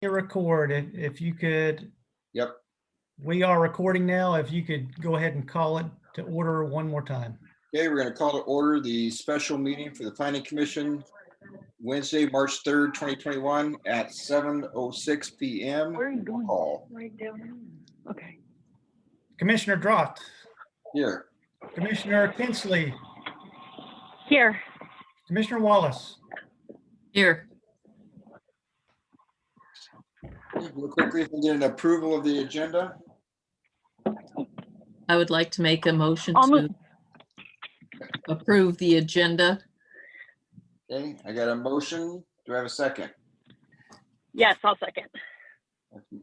record. If you could, Yep. we are recording now. If you could go ahead and call it to order one more time. Okay, we're going to call to order the special meeting for the Planning Commission Wednesday, March 3rd, 2021 at 7:06 p.m. Where are you going? Call Right down there. Okay. Commissioner Drott, here. Commissioner Kinsley, Here. Commissioner Wallace. Here. Real quickly, if we get an approval of the agenda. I would like to make a motion I'll to move. approve the agenda. Okay, I got a motion. Do I have a second? Yes, I'll second.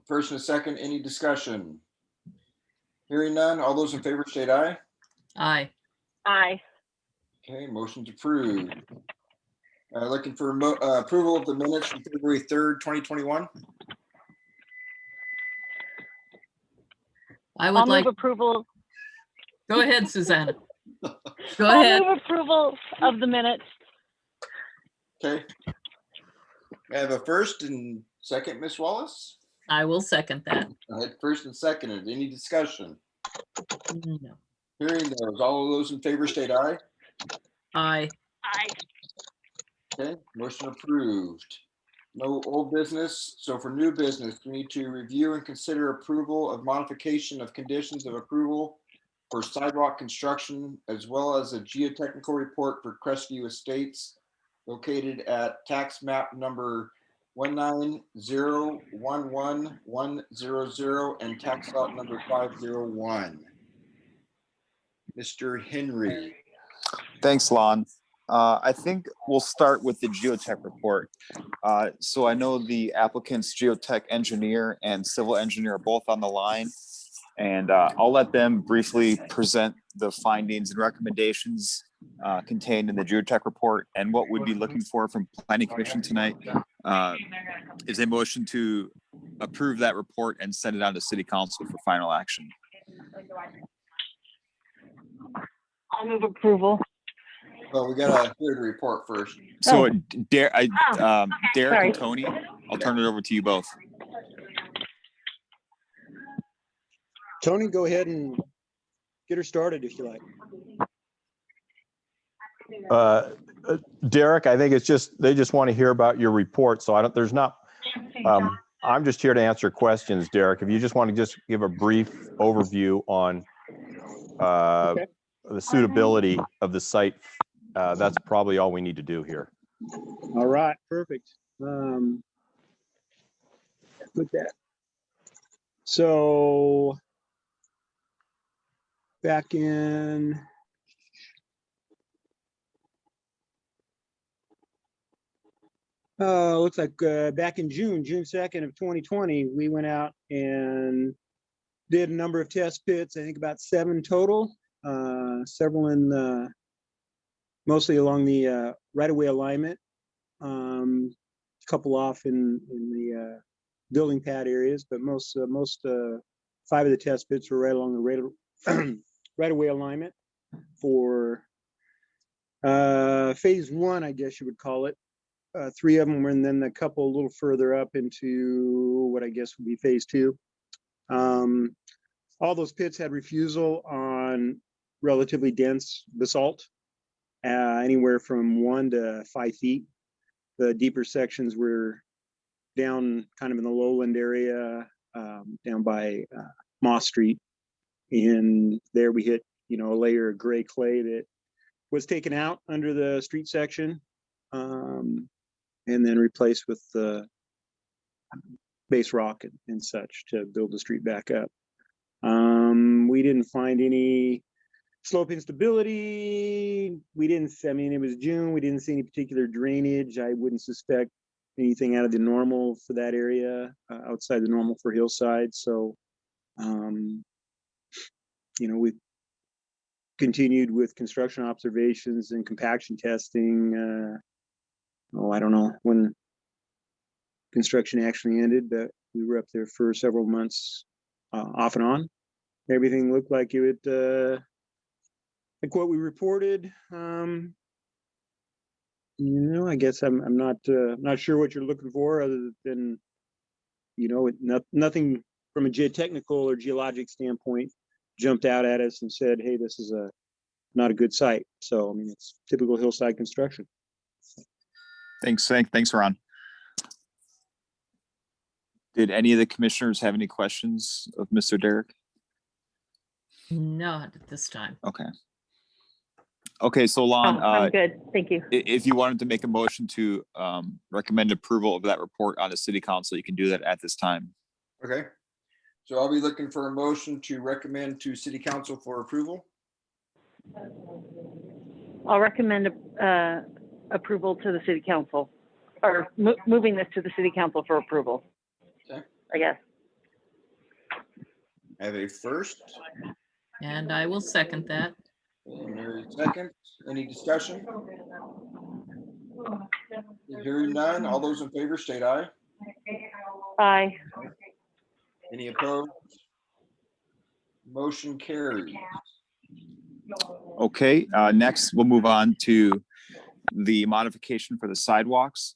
First and a second, any discussion? Hearing none, all those in favor state aye. Aye. Aye. Okay, motion's approved. Looking for approval of the minutes from February 3rd, 2021. I I'll would like, move approval. go ahead, Susanna. Go I'll ahead. move approval of the minutes. Okay. I have a first and second, Ms. Wallace. I will second that. I had first and seconded. Any discussion? No. Hearing those, all of those in favor state aye. Aye. Aye. Okay, motion approved. No old business. So for new business, we need to review and consider approval of modification of conditions of approval for sidewalk construction, as well as a geotechnical report for Crestview Estates located at tax map number 1901100 and tax lot number 501. Mr. Henry. Thanks, Lon. I think we'll start with the geotech report. So I know the applicant's geotech engineer and civil engineer are both on the line. And I'll let them briefly present the findings and recommendations contained in the geotech report. And what we'd be looking for from Planning Commission tonight is a motion to approve that report and send it on to City Council for final action. I'll move approval. Well, we gotta hear the report first. So Derek Sorry. and Tony, I'll turn it over to you both. Tony, go ahead and get her started if you like. Derek, I think it's just, they just want to hear about your report. So I'm just here to answer questions, Derek. If you just want to just give a brief overview on Okay. the suitability of the site, that's probably all we need to do here. All right, perfect. Look that. So back in looks like back in June 2nd of 2020, we went out and did a number of test pits, I think about 7 total, several in mostly along the right-of-way alignment, a couple off in the building pad areas, but most 5 of the test pits were right along the right-of-way alignment for phase 1, I guess you would call it. 3 of them were, and then a couple a little further up into what I guess would be phase 2. All those pits had refusal on relatively dense basalt, anywhere from 1 to 5 feet. The deeper sections were down kind of in the lowland area, down by Moss Street. And there we hit, a layer of gray clay that was taken out under the street section, and then replaced with the base rock and such to build the street back up. We didn't find any slope instability. It was June. We didn't see any particular drainage. I wouldn't suspect anything out of the normal for that area, outside the normal for Hillside. So, we continued with construction observations and compaction testing. I don't know when construction actually ended, but we were up there for several months, off and on. Everything looked like it would, like what we reported. I guess I'm not sure what you're looking for, other than nothing from a geotechnical or geologic standpoint jumped out at us and said, hey, this is not a good site. So, I mean, it's typical hillside construction. Thanks, Ron. Did any of the commissioners have any questions of Mr. Derek? Not at this time. Okay. Okay, so Oh, Lon, I'm good. Thank you. if you wanted to make a motion to recommend approval of that report on the city council, you can do that at this time. Okay. So I'll be looking for a motion to recommend to city council for approval. I'll recommend approval to the city council, or moving this to the city council for approval. Okay. I guess. I have a first. And I will second that. And Mary second. Any discussion? Hearing none. All those in favor state aye. Aye. Any opposed? Motion carried. Okay, next we'll move on to the modification for the sidewalks.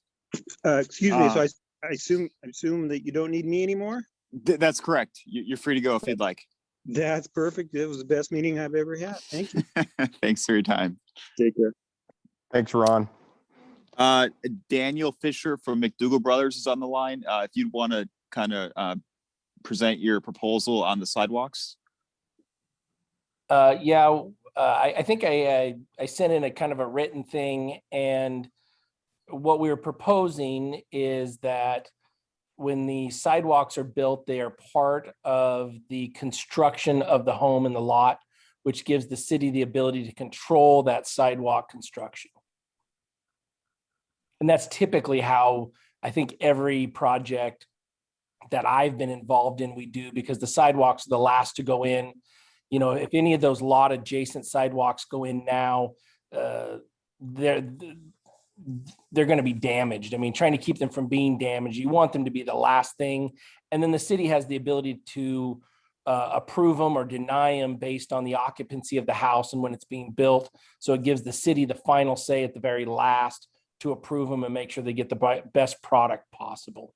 Excuse me, so I assume that you don't need me anymore? That's correct. You're free to go if you'd like. That's perfect. It was the best meeting I've ever had. Thank you. Thanks for your time. Take care. Thanks, Ron. Daniel Fisher from McDougal Brothers is on the line. If you'd want to kind of present your proposal on the sidewalks. Yeah, I think I sent in a kind of a written thing, and what we were proposing is that when the sidewalks are built, they are part of the construction of the home and the lot, which gives the city the ability to control that sidewalk construction. And that's typically how I think every project that I've been involved in, we do, because the sidewalks are the last to go in. You know, if any of those lot adjacent sidewalks go in now, they're going to be damaged. I mean, trying to keep them from being damaged, you want them to be the last thing. And then the city has the ability to approve them or deny them based on the occupancy of the house and when it's being built. So it gives the city the final say at the very last to approve them and make sure they get the best product possible.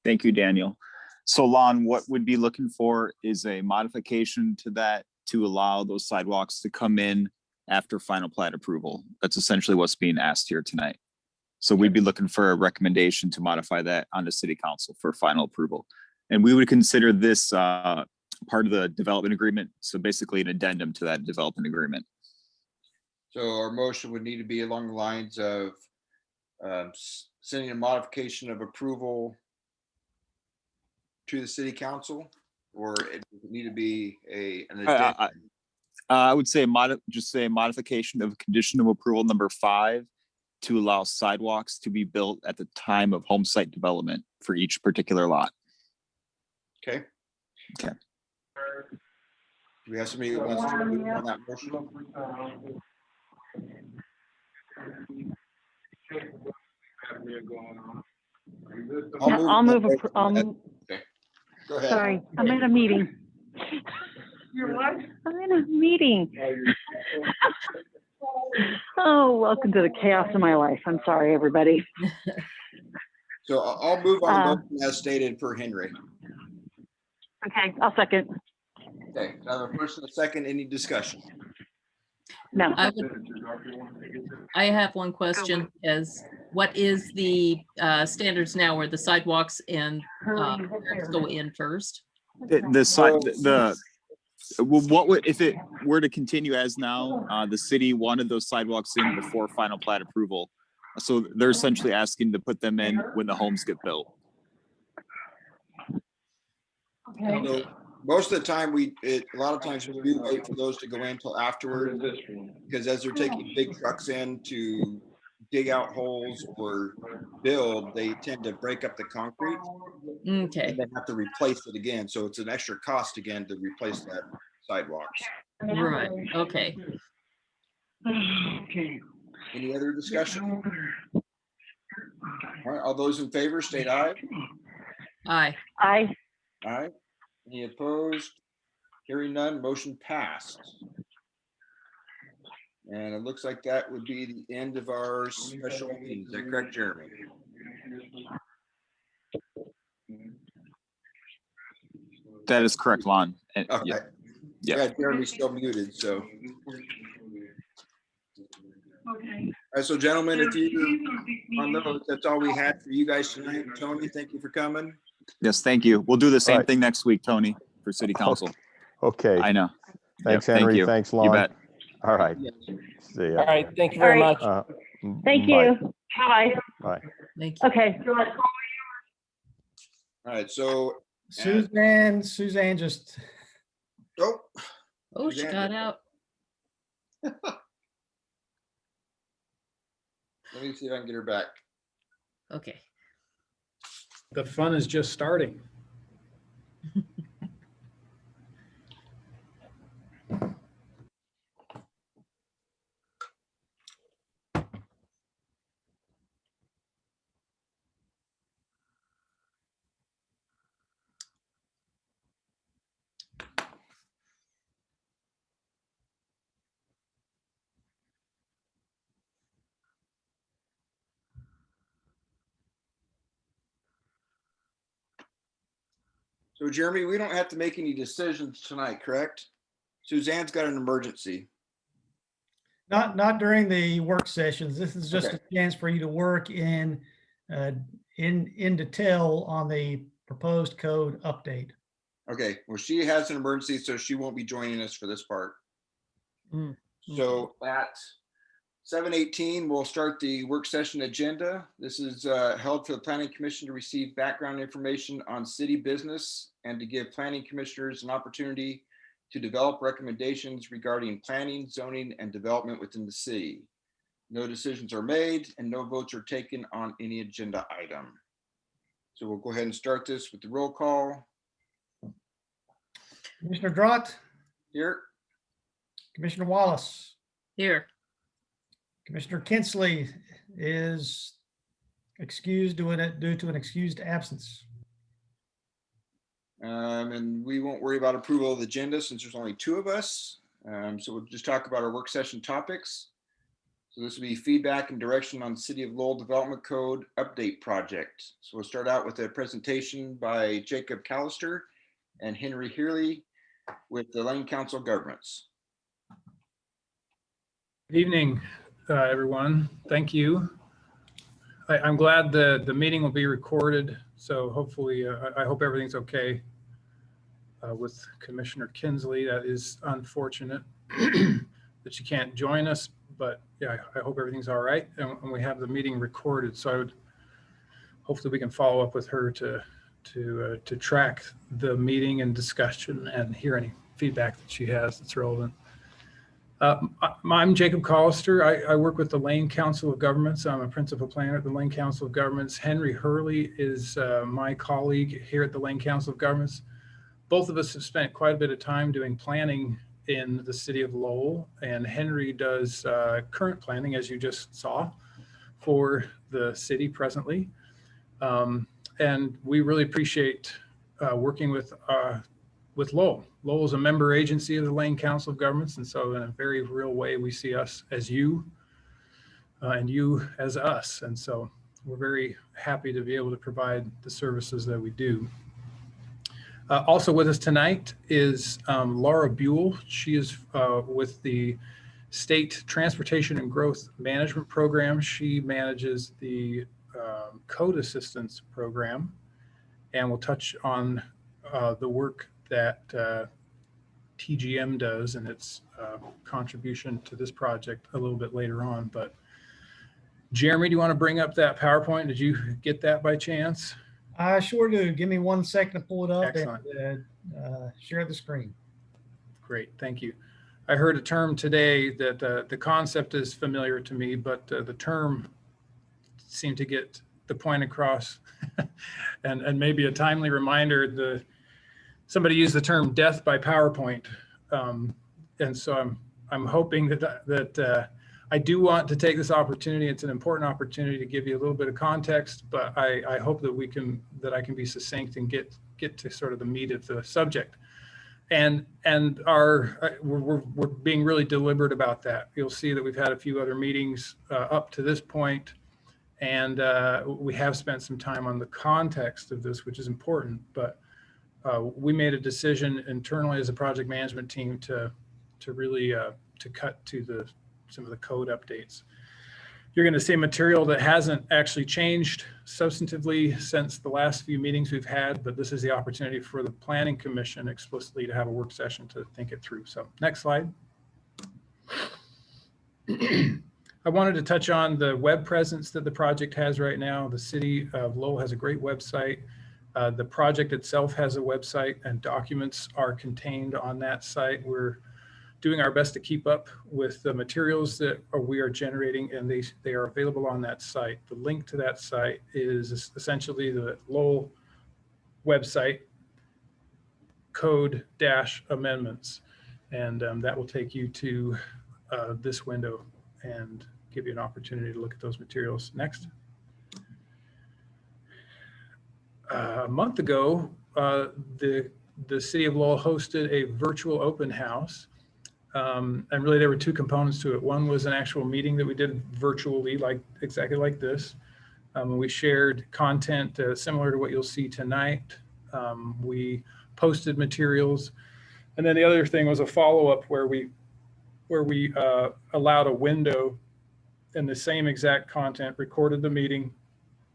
Thank you, Daniel. So Lon, what we'd be looking for is a modification to that to allow those sidewalks to come in after final plat approval. That's essentially what's being asked here tonight. So we'd be looking for a recommendation to modify that on the city council for final approval. And we would consider this part of the development agreement. So basically an addendum to that development agreement. So our motion would need to be along the lines of sending a modification of approval to the city council, or it would need to be an addendum? I would say just say modification of condition of approval number 5 to allow sidewalks to be built at the time of home site development for each particular lot. Okay. Okay. Do we have somebody who wants to move on that motion? I'll move. Go ahead. Sorry, I'm in a meeting. You're what? I'm in a meeting. Oh, welcome to the chaos of my life. I'm sorry, everybody. So I'll move on the motion as stated per Henry. Okay, I'll second. Okay, I have a first and a second. Any discussion? No. I have one question, as what is the standards now where the sidewalks and curbs go in first? What would, if it were to continue as now, the city wanted those sidewalks in before final plat approval. So they're essentially asking to put them in when the homes get built. So most of the time, a lot of times we do wait for those to go in until afterward, because as they're taking big trucks in to dig out holes or build, they tend to break up the concrete. Okay, And then have to replace it again. So it's an extra cost again to replace that sidewalks. right, okay. Okay. Any other discussion? All right, all those in favor state aye. Aye. Aye. Aye. Any opposed? Hearing none, motion passed. And it looks like that would be the end of our special meeting. Is that correct, Jeremy? That is correct, Lon. And, Okay. yeah, yeah. Yeah, Jeremy's still muted, so. All right, so gentlemen, if you, on those, that's all we had for you guys tonight. Tony, thank you for coming. Yes, thank you. We'll do the same Right. thing next week, Tony, for city council. Okay, I know. thanks, Yep, thank Henry. you. Thanks, You Lon. bet. All right. See ya. All right, thank you very All right. much. Thank Bye. you. Bye. Bye. Thank you. Okay. All right, so, Suzanne just, oh, Oh, she Suzanne. got out. let me see if I can get her back. Okay. The fun is just starting. So Jeremy, we don't have to make any decisions tonight, correct? Suzanne's got an emergency. not during the work sessions. This is just Okay. a chance for you to work in detail on the proposed code update. Okay, well, she has an emergency, so she won't be joining us for this part. Mm, So at 7:18, we'll start the work session agenda. This is held for the Planning Commission to receive background information on city business and to give planning commissioners an opportunity to develop recommendations regarding planning, zoning, and development within the city. No decisions are made and no votes are taken on any agenda item. So we'll go ahead and start this with the roll call. Commissioner Drott, Here, Commissioner Wallace, Here. Commissioner Kinsley is excused due to an excused absence. and we won't worry about approval of the agenda since there's only two of us. So we'll just talk about our work session topics. So this will be feedback and direction on City of Lowell Development Code Update Project. So we'll start out with a presentation by Jacob Callister and Henry Healy with the Lane Council of Governments. Good evening, everyone. Thank you. I'm glad the meeting will be recorded, so hopefully, I hope everything's okay with Commissioner Kinsley. That is unfortunate that she can't join us, but yeah, I hope everything's all right. And we have the meeting recorded, so hopefully we can follow up with her to track the meeting and discussion and hear any feedback that she has that's relevant. I'm Jacob Callister. I work with the Lane Council of Governments. I'm a principal planner at the Lane Council of Governments. Henry Hurley is my colleague here at the Lane Council of Governments. Both of us have spent quite a bit of time doing planning in the city of Lowell, and Henry does current planning, as you just saw, for the city presently. And we really appreciate working with Lowell. Lowell is a member agency of the Lane Council of Governments, and so in a very real way, we see us as you and you as us. And so we're very happy to be able to provide the services that we do. Also with us tonight is Laura Buell. She is with the State Transportation and Growth Management Program. She manages the Code Assistance Program, and we'll touch on the work that TGM does and its contribution to this project a little bit later on. But Jeremy, do you want to bring up that PowerPoint? Did you get that by chance? I sure do. Give me 1 second to pull it up Excellent. and share the screen. Great, thank you. I heard a term today that the concept is familiar to me, but the term seemed to get the point across and maybe a timely reminder. Somebody used the term death by PowerPoint. And so I'm hoping that I do want to take this opportunity. It's an important opportunity to give you a little bit of context, but I hope that I can be succinct and get to sort of the meat of the subject. And we're being really deliberate about that. You'll see that we've had a few other meetings up to this point, and we have spent some time on the context of this, which is important. But we made a decision internally as a project management team to really to cut to some of the code updates. You're going to see material that hasn't actually changed substantively since the last few meetings we've had, but this is the opportunity for the Planning Commission explicitly to have a work session to think it through. So next slide. I wanted to touch on the web presence that the project has right now. The city of Lowell has a great website. The project itself has a website and documents are contained on that site. We're doing our best to keep up with the materials that we are generating, and they are available on that site. The link to that site is essentially the Lowell website code-amendments, and that will take you to this window and give you an opportunity to look at those materials. Next. A month ago, the city of Lowell hosted a virtual open house. And really there were two components to it. One was an actual meeting that we did virtually, exactly like this. We shared content similar to what you'll see tonight. We posted materials. And then the other thing was a follow-up where we allowed a window in the same exact content, recorded the meeting,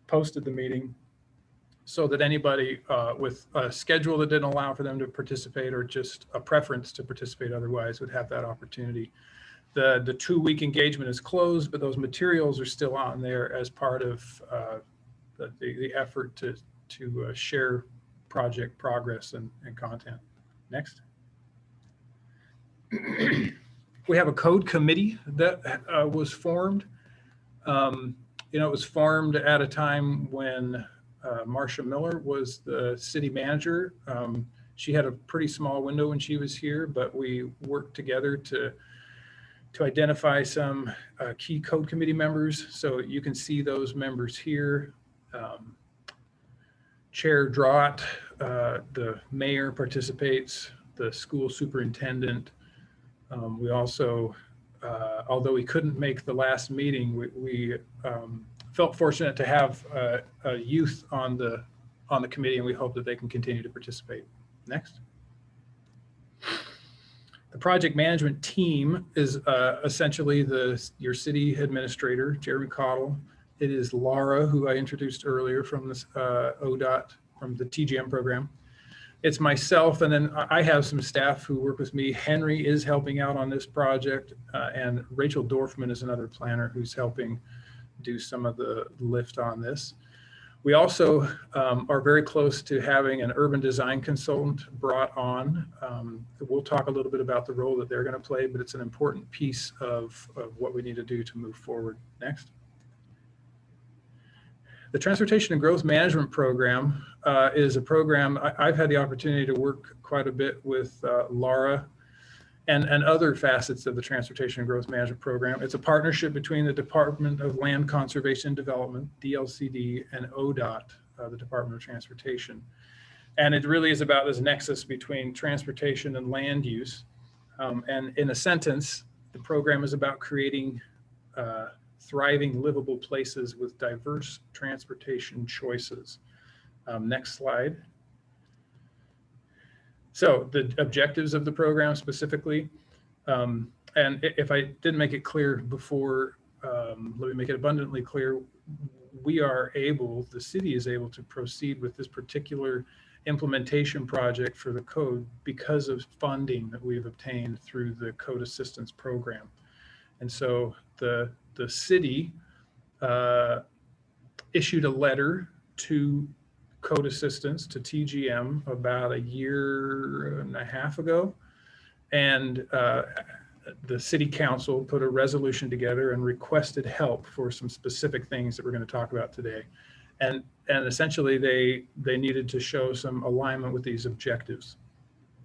posted the meeting, so that anybody with a schedule that didn't allow for them to participate or just a preference to participate otherwise would have that opportunity. The 2-week engagement is closed, but those materials are still on there as part of the effort to share project progress and content. Next. We have a code committee that was formed. It was formed at a time when Marcia Miller was the city manager. She had a pretty small window when she was here, but we worked together to identify some key code committee members. So you can see those members here. Chair Drott, the mayor participates, the school superintendent. We also, although we couldn't make the last meeting, we felt fortunate to have a youth on the committee, and we hope that they can continue to participate. Next. The project management team is essentially your city administrator, Jeremy Cottle. It is Laura, who I introduced earlier from this ODOT, from the TGM program. It's myself, and then I have some staff who work with me. Henry is helping out on this project, and Rachel Dorfman is another planner who's helping do some of the lift on this. We also are very close to having an urban design consultant brought on. We'll talk a little bit about the role that they're going to play, but it's an important piece of what we need to do to move forward. Next. The Transportation and Growth Management Program is a program I've had the opportunity to work quite a bit with Laura and other facets of the Transportation and Growth Management Program. It's a partnership between the Department of Land Conservation and Development, DLCD, and ODOT, the Department of Transportation. And it really is about this nexus between transportation and land use. And in a sentence, the program is about creating thriving, livable places with diverse transportation choices. Next slide. So the objectives of the program specifically, and if I didn't make it clear before, let me make it abundantly clear. We are able, the city is able to proceed with this particular implementation project for the code because of funding that we've obtained through the Code Assistance Program. And so the city issued a letter to Code Assistance, to TGM, about 1.5 years ago. And the city council put a resolution together and requested help for some specific things that we're going to talk about today. And essentially they needed to show some alignment with these objectives.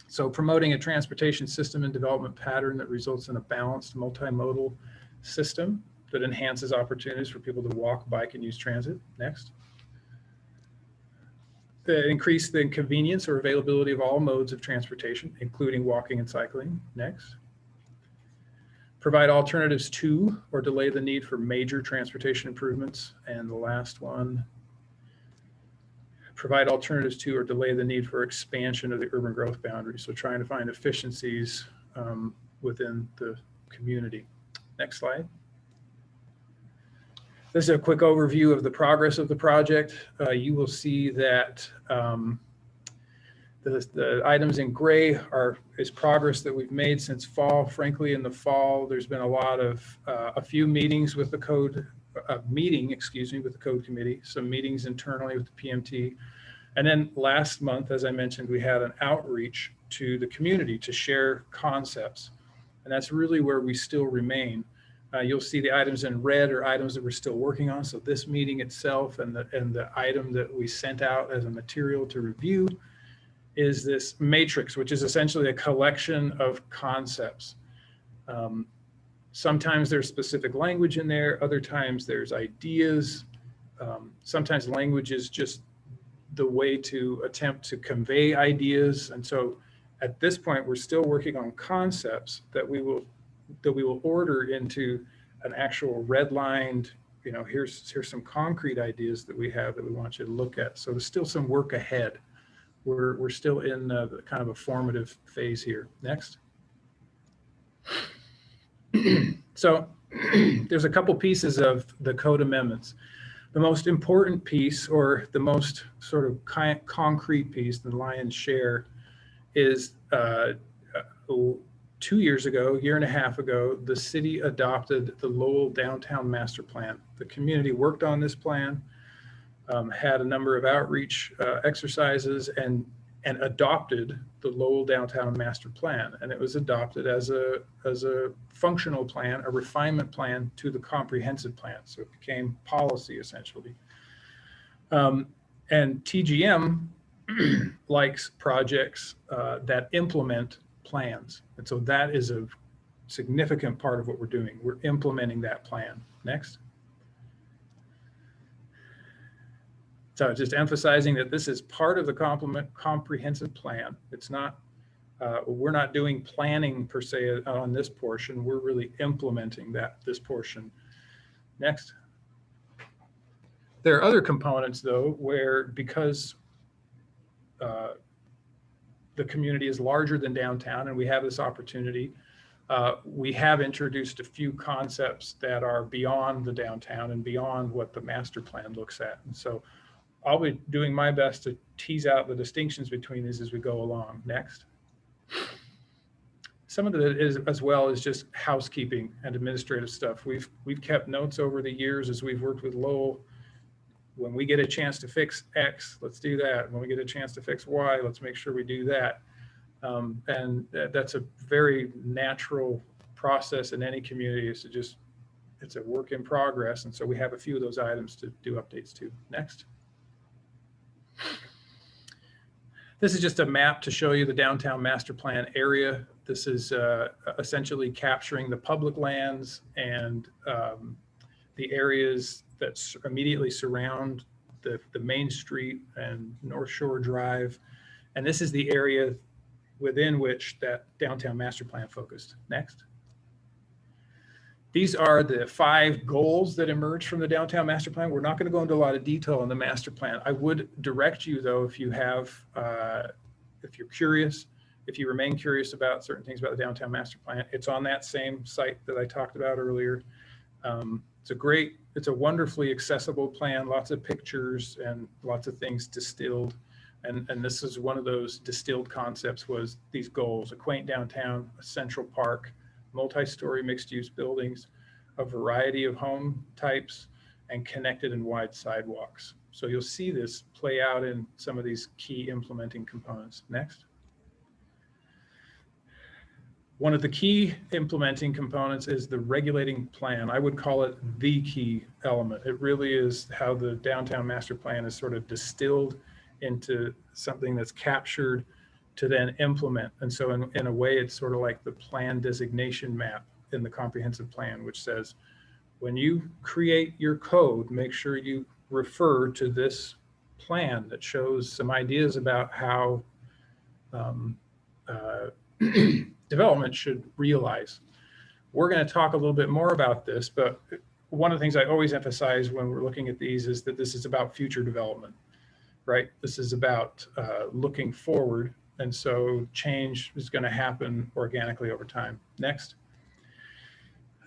So promoting a transportation system and development pattern that results in a balanced multimodal system that enhances opportunities for people to walk, bike, and use transit. Next. Increase the convenience or availability of all modes of transportation, including walking and cycling. Next. Provide alternatives to or delay the need for major transportation improvements. And the last one, provide alternatives to or delay the need for expansion of the urban growth boundary. So trying to find efficiencies within the community. Next slide. This is a quick overview of the progress of the project. You will see that the items in gray is progress that we've made since fall. Frankly, in the fall, there's been a few meetings with the code, with the code committee, some meetings internally with the PMT. And then last month, as I mentioned, we had an outreach to the community to share concepts. And that's really where we still remain. You'll see the items in red are items that we're still working on. So this meeting itself and the item that we sent out as a material to review is this matrix, which is essentially a collection of concepts. Sometimes there's specific language in there. Other times there's ideas. Sometimes language is just the way to attempt to convey ideas. And so at this point, we're still working on concepts that we will order into an actual redlined, here's some concrete ideas that we have that we want you to look at. So there's still some work ahead. We're still in kind of a formative phase here. Next. So there's a couple pieces of the code amendments. The most important piece, or the most sort of concrete piece, the lion's share, is 2 years ago, year and a half ago, the city adopted the Lowell Downtown Master Plan. The community worked on this plan, had a number of outreach exercises, and adopted the Lowell Downtown Master Plan. And it was adopted as a functional plan, a refinement plan to the comprehensive plan. So it became policy essentially. And TGM likes projects that implement plans. And so that is a significant part of what we're doing. We're implementing that plan. Next. So just emphasizing that this is part of the comprehensive plan. It's not, we're not doing planning per se on this portion. We're really implementing this portion. Next. There are other components though, where because the community is larger than downtown and we have this opportunity, we have introduced a few concepts that are beyond the downtown and beyond what the master plan looks at. And so I'll be doing my best to tease out the distinctions between these as we go along. Next. Some of it is as well as just housekeeping and administrative stuff. We've kept notes over the years as we've worked with Lowell. When we get a chance to fix X, let's do that. When we get a chance to fix Y, let's make sure we do that. And that's a very natural process in any community. Is to just, it's a work in progress. And so we have a few of those items to do updates to. Next. This is just a map to show you the downtown master plan area. This is essentially capturing the public lands and the areas that immediately surround the Main Street and North Shore Drive. And this is the area within which that downtown master plan focused. Next. These are the 5 goals that emerged from the downtown master plan. We're not going to go into a lot of detail on the master plan. I would direct you though, if you have, if you're curious, if you remain curious about certain things about the downtown master plan, it's on that same site that I talked about earlier. It's a wonderfully accessible plan, lots of pictures and lots of things distilled. And this is one of those distilled concepts, was these goals: a quaint downtown, a central park, multi-story mixed-use buildings, a variety of home types, and connected and wide sidewalks. So you'll see this play out in some of these key implementing components. Next. One of the key implementing components is the regulating plan. I would call it the key element. It really is how the downtown master plan is sort of distilled into something that's captured to then implement. And so in a way, it's sort of like the plan designation map in the comprehensive plan, which says, when you create your code, make sure you refer to this plan that shows some ideas about how development should realize. We're going to talk a little bit more about this, but one of the things I always emphasize when we're looking at these is that this is about future development. right? This is about looking forward. And so change is going to happen organically over time. Next.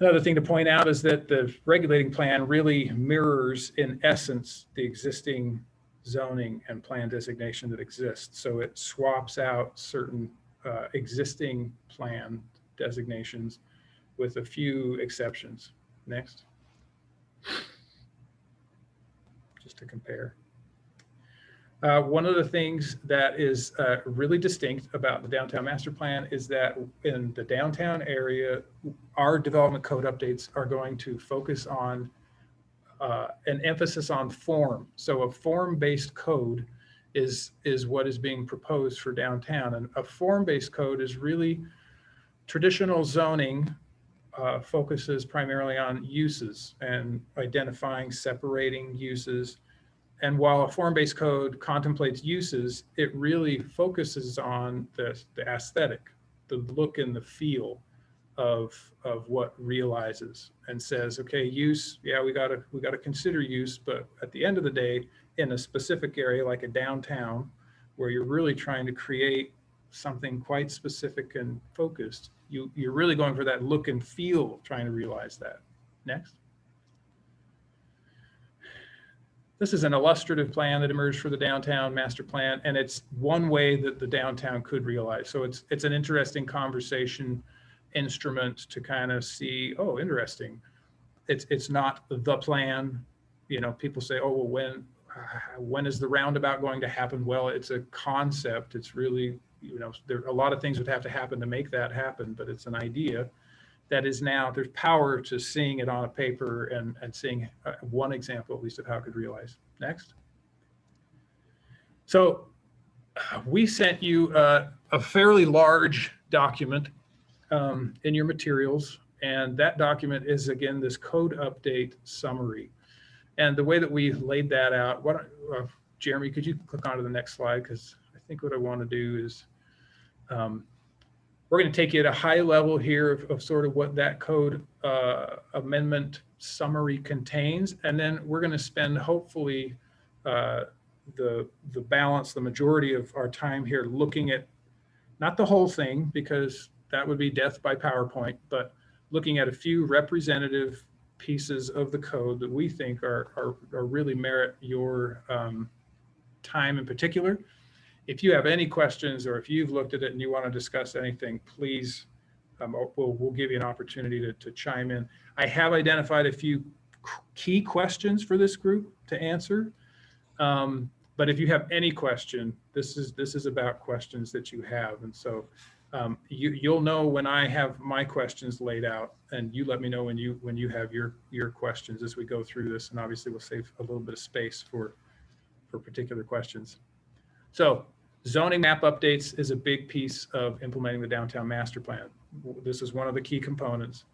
Another thing to point out is that the regulating plan really mirrors, in essence, the existing zoning and plan designation that exists. So it swaps out certain existing plan designations with a few exceptions. Next. Just to compare. One of the things that is really distinct about the downtown master plan is that in the downtown area, our development code updates are going to focus on an emphasis on form. So a form-based code is what is being proposed for downtown. And a form-based code is really traditional zoning focuses primarily on uses and identifying, separating uses. And while a form-based code contemplates uses, it really focuses on the aesthetic, the look and the feel of what realizes, and says, okay, use, yeah, we gotta consider use, but at the end of the day, in a specific area like a downtown, where you're really trying to create something quite specific and focused, you're really going for that look and feel, trying to realize that. Next. This is an illustrative plan that emerged for the downtown master plan, and it's one way that the downtown could realize. So it's an interesting conversation instrument to kind of see, oh, interesting. It's not the plan. You know, people say, oh, well, when is the roundabout going to happen? Well, it's a concept. It's really, you know, there a lot of things would have to happen to make that happen, but it's an idea that is now, there's power to seeing it on a paper and seeing one example, at least, of how it could realize. Next. So we sent you a fairly large document in your materials. And that document is, again, this code update summary. And the way that we laid that out, Jeremy, could you click on to the next slide? Because I think what I want to do is, we're going to take you at a high level here of sort of what that code amendment summary contains. And then we're going to spend, hopefully, the balance, the majority of our time here looking at, not the whole thing, because that would be death by PowerPoint, but looking at a few representative pieces of the code that we think are really merit your time in particular. If you have any questions, or if you've looked at it and you want to discuss anything, please, we'll give you an opportunity to chime in. I have identified a few key questions for this group to answer. But if you have any question, this is about questions that you have. And so you'll know when I have my questions laid out, and you let me know when you have your questions as we go through this. And obviously we'll save a little bit of space for particular questions. So zoning map updates is a big piece of implementing the downtown master plan. This is one of the key components.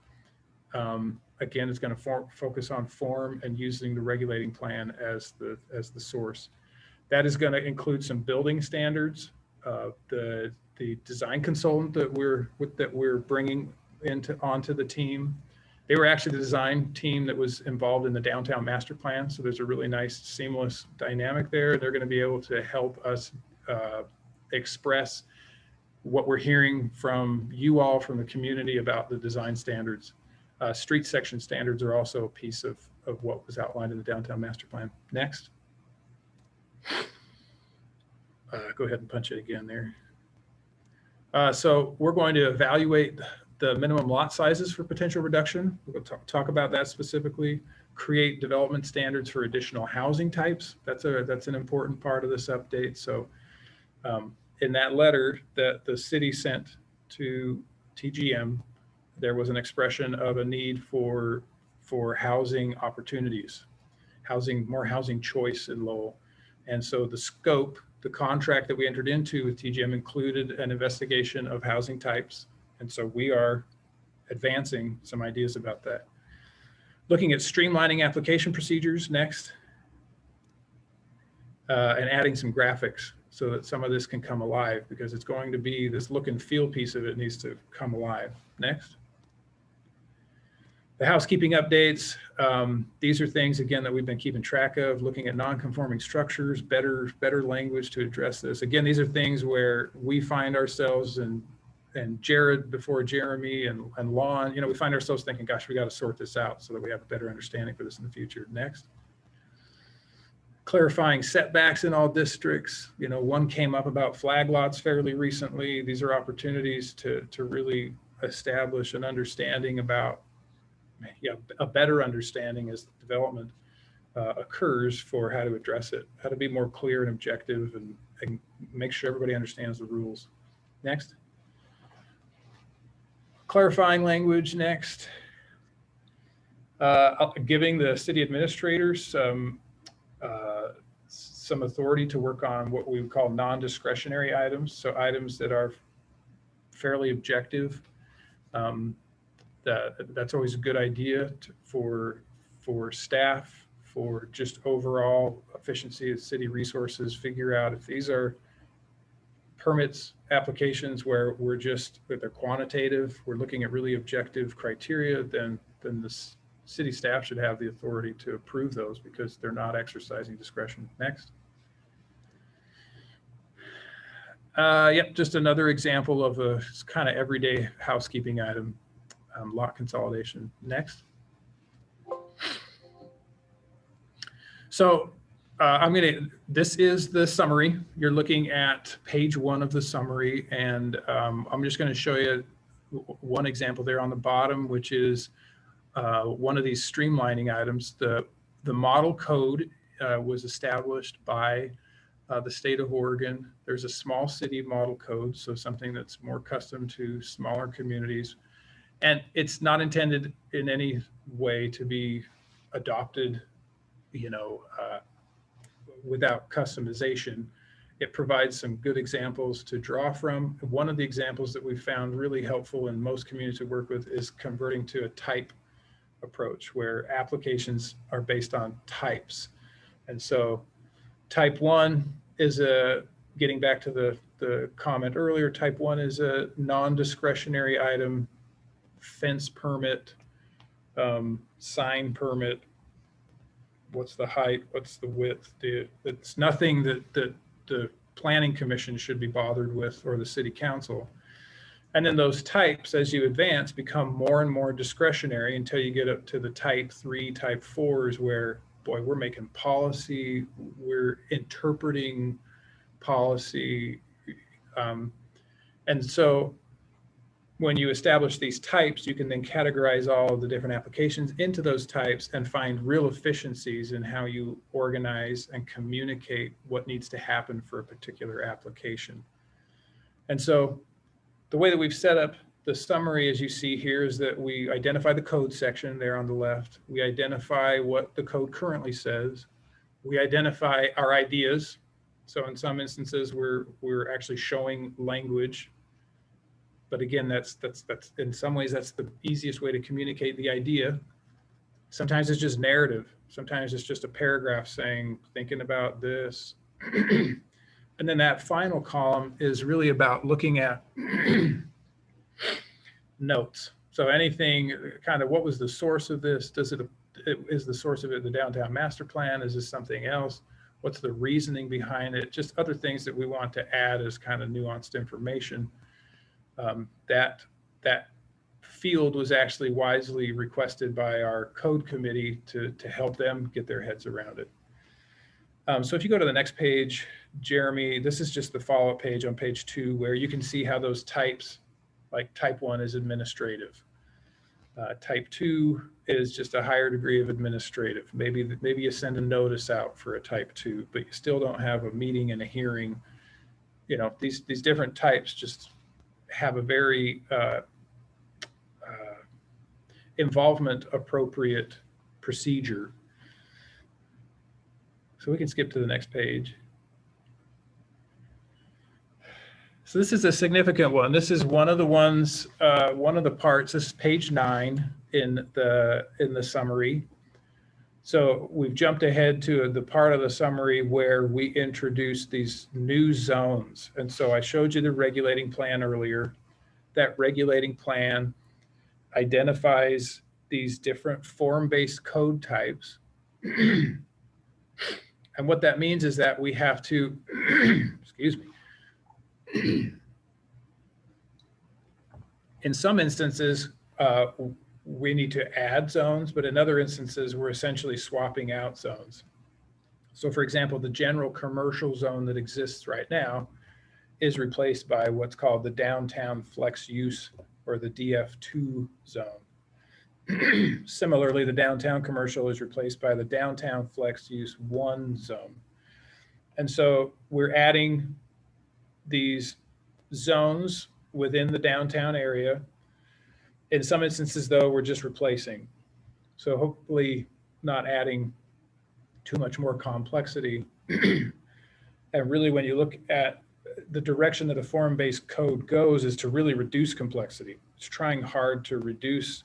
Again, it's going to focus on form and using the regulating plan as the source. That is going to include some building standards. The design consultant that we're bringing onto the team, they were actually the design team that was involved in the downtown master plan. So there's a really nice seamless dynamic there. They're going to be able to help us express what we're hearing from you all, from the community, about the design standards. Street section standards are also a piece of what was outlined in the downtown master plan. Next. Go ahead and punch it again there. So we're going to evaluate the minimum lot sizes for potential reduction. We'll talk about that specifically. Create development standards for additional housing types. That's an important part of this update. So in that letter that the city sent to TGM, there was an expression of a need for housing opportunities, more housing choice in Lowell. And so the scope, the contract that we entered into with TGM included an investigation of housing types. And so we are advancing some ideas about that. Looking at streamlining application procedures next, and adding some graphics so that some of this can come alive, because it's going to be this look and feel piece of it needs to come alive. Next. The housekeeping updates, these are things, again, that we've been keeping track of, looking at non-conforming structures, better language to address this. Again, these are things where we find ourselves, and Jared before Jeremy and Lon, we find ourselves thinking, gosh, we got to sort this out so that we have a better understanding for this in the future. Next. Clarifying setbacks in all districts. One came up about flag lots fairly recently. These are opportunities to really establish an understanding about, a better understanding as development occurs for how to address it, how to be more clear and objective and make sure everybody understands the rules. Next. Clarifying language next. Giving the city administrators some authority to work on what we would call non-discretionary items. So items that are fairly objective. That's always a good idea for staff, for just overall efficiency of city resources. Figure out if these are permits applications where they're quantitative, we're looking at really objective criteria, then the city staff should have the authority to approve those because they're not exercising discretion. Next. Yep, just another example of a kind of everyday housekeeping item, lot consolidation. Next. So this is the summary. You're looking at page 1 of the summary, and I'm just going to show you one example there on the bottom, which is one of these streamlining items. The model code was established by the state of Oregon. There's a small city model code, so something that's more custom to smaller communities. And it's not intended in any way to be adopted, without customization. It provides some good examples to draw from. One of the examples that we found really helpful in most communities we work with is converting to a type approach where applications are based on types. And so type 1 is getting back to the comment earlier, type 1 is a non-discretionary item, fence permit, sign permit. What's the height? What's the width? It's nothing that the planning commission should be bothered with, or the city council. And then those types, as you advance, become more and more discretionary until you get up to the type 3, type 4s, where, boy, we're making policy, we're interpreting policy. And so when you establish these types, you can then categorize all of the different applications into those types and find real efficiencies in how you organize and communicate what needs to happen for a particular application. And so the way that we've set up the summary, as you see here, is that we identify the code section there on the left. We identify what the code currently says. We identify our ideas. So in some instances, we're actually showing language. But again, that's in some ways, that's the easiest way to communicate the idea. Sometimes it's just narrative. Sometimes it's just a paragraph saying, thinking about this. And then that final column is really about looking at notes. So anything kind of, what was the source of this? Is the source of it the downtown master plan? Is this something else? What's the reasoning behind it? Just other things that we want to add as kind of nuanced information. That field was actually wisely requested by our code committee to help them get their heads around it. So if you go to the next page, Jeremy, this is just the follow-up page on page 2, where you can see how those types, like type 1 is administrative. Type 2 is just a higher degree of administrative. Maybe you send a notice out for a type 2, but you still don't have a meeting and a hearing. These different types just have a very involvement appropriate procedure. So we can skip to the next page. So this is a significant one. This is one of the ones, one of the parts. This is page 9 in the summary. So we've jumped ahead to the part of the summary where we introduce these new zones. And so I showed you the regulating plan earlier. That regulating plan identifies these different form-based code types. And what that means is that we have to, excuse me. In some instances, we need to add zones, but in other instances, we're essentially swapping out zones. So for example, the general commercial zone that exists right now is replaced by what's called the downtown flex use, or the DF2 zone. Similarly, the downtown commercial is replaced by the downtown flex use 1 zone. And so we're adding these zones within the downtown area. In some instances, though, we're just replacing. So hopefully not adding too much more complexity. And really, when you look at the direction that a form-based code goes, is to really reduce complexity. It's trying hard to reduce,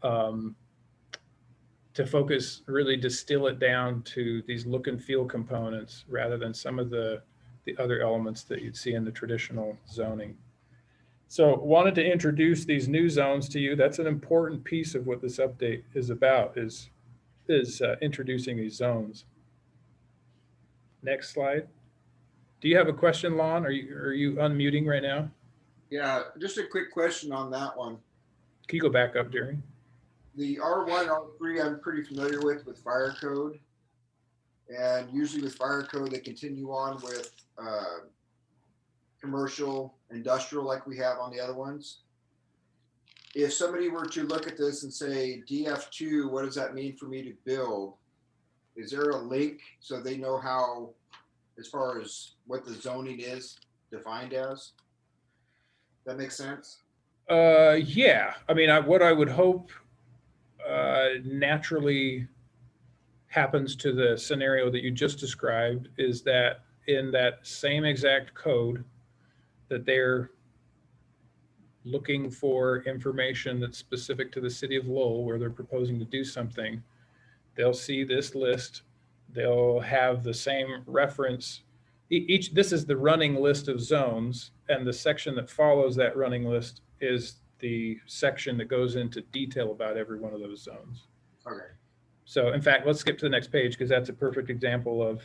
to focus, really distill it down to these look and feel components rather than some of the other elements that you'd see in the traditional zoning. So wanted to introduce these new zones to you. That's an important piece of what this update is about, is introducing these zones. Next slide. Do you have a question, Lon? Are you unmuting right now? Yeah, just a quick question on that one. Can you go back up, Jerry? The R1, R3, I'm pretty familiar with fire code. And usually with fire code, they continue on with commercial, industrial, like we have on the other ones. If somebody were to look at this and say, DF2, what does that mean for me to build? Is there a link so they know how, as far as what the zoning is defined as? That makes sense? Yeah, I mean, what I would hope naturally happens to the scenario that you just described is that in that same exact code that they're looking for information that's specific to the city of Lowell, where they're proposing to do something, they'll see this list. They'll have the same reference. This is the running list of zones, and the section that follows that running list is the section that goes into detail about every one of those zones. Okay. So in fact, let's skip to the next page because that's a perfect example of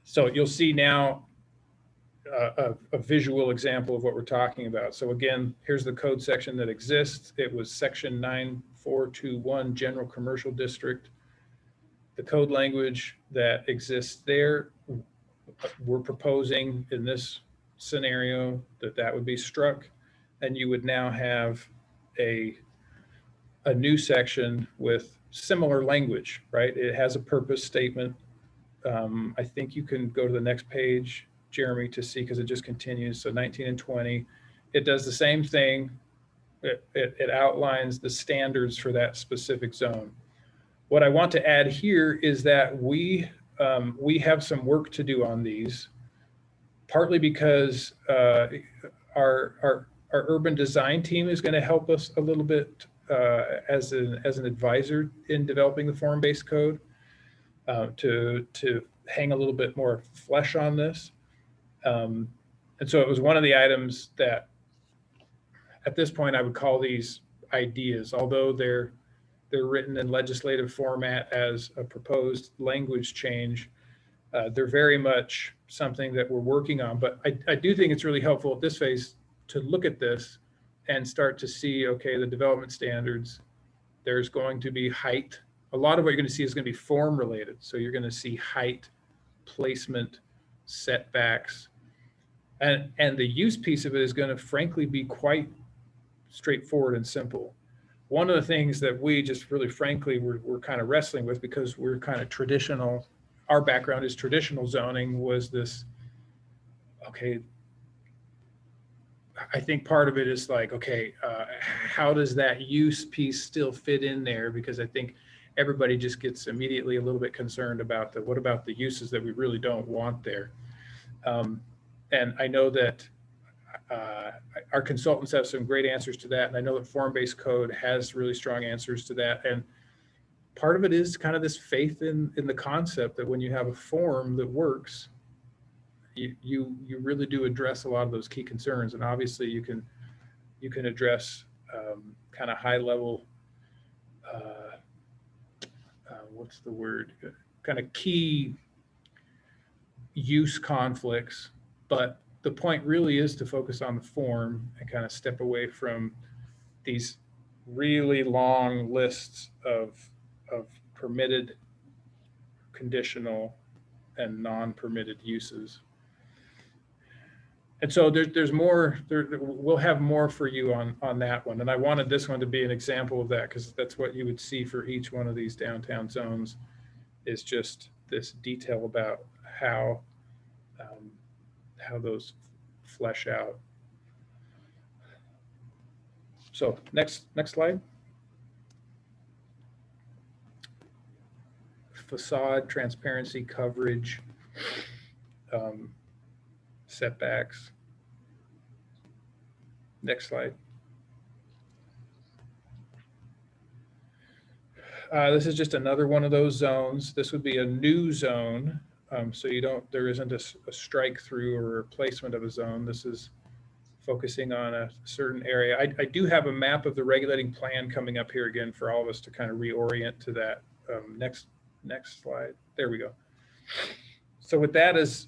so you'll see now a visual example of what we're talking about. So again, here's the code section that exists. It was section 9421, general commercial district. The code language that exists there, we're proposing in this scenario that would be struck, and you would now have a new section with similar language, right? It has a purpose statement. I think you can go to the next page, Jeremy, to see, because it just continues. So 19 and 20, it does the same thing. It outlines the standards for that specific zone. What I want to add here is that we have some work to do on these, partly because our urban design team is going to help us a little bit as an advisor in developing the form-based code to hang a little bit more flesh on this. And so it was one of the items that at this point I would call these ideas, although they're written in legislative format as a proposed language change. They're very much something that we're working on, but I do think it's really helpful at this phase to look at this and start to see, okay, the development standards, there's going to be height. A lot of what you're going to see is going to be form related. So you're going to see height, placement, setbacks, and the use piece of it is going to frankly be quite straightforward and simple. One of the things that we just really frankly we're kind of wrestling with, because we're kind of traditional, our background is traditional zoning, was this, okay, I think part of it is like, okay, how does that use piece still fit in there? Because I think everybody just gets immediately a little bit concerned about what about the uses that we really don't want there? And I know that our consultants have some great answers to that. And I know that form-based code has really strong answers to that. And part of it is kind of this faith in the concept that when you have a form that works, you really do address a lot of those key concerns. And obviously you can you can address kind of high level, what's the word, kind of key use conflicts. But the point really is to focus on the form and kind of step away from these really long lists of permitted, conditional, and non-permitted uses. And so there's more, we'll have more for you on that one. And I wanted this one to be an example of that, because that's what you would see for each one of these downtown zones, is just this detail about how those flesh out. So next slide. Facade, transparency, coverage, setbacks. Next slide. This is just another one of those zones. This would be a new zone. So there isn't a strike through or replacement of a zone. This is focusing on a certain area. I do have a map of the regulating plan coming up here again for all of us to kind of reorient to that. Next slide. There we go. So with that is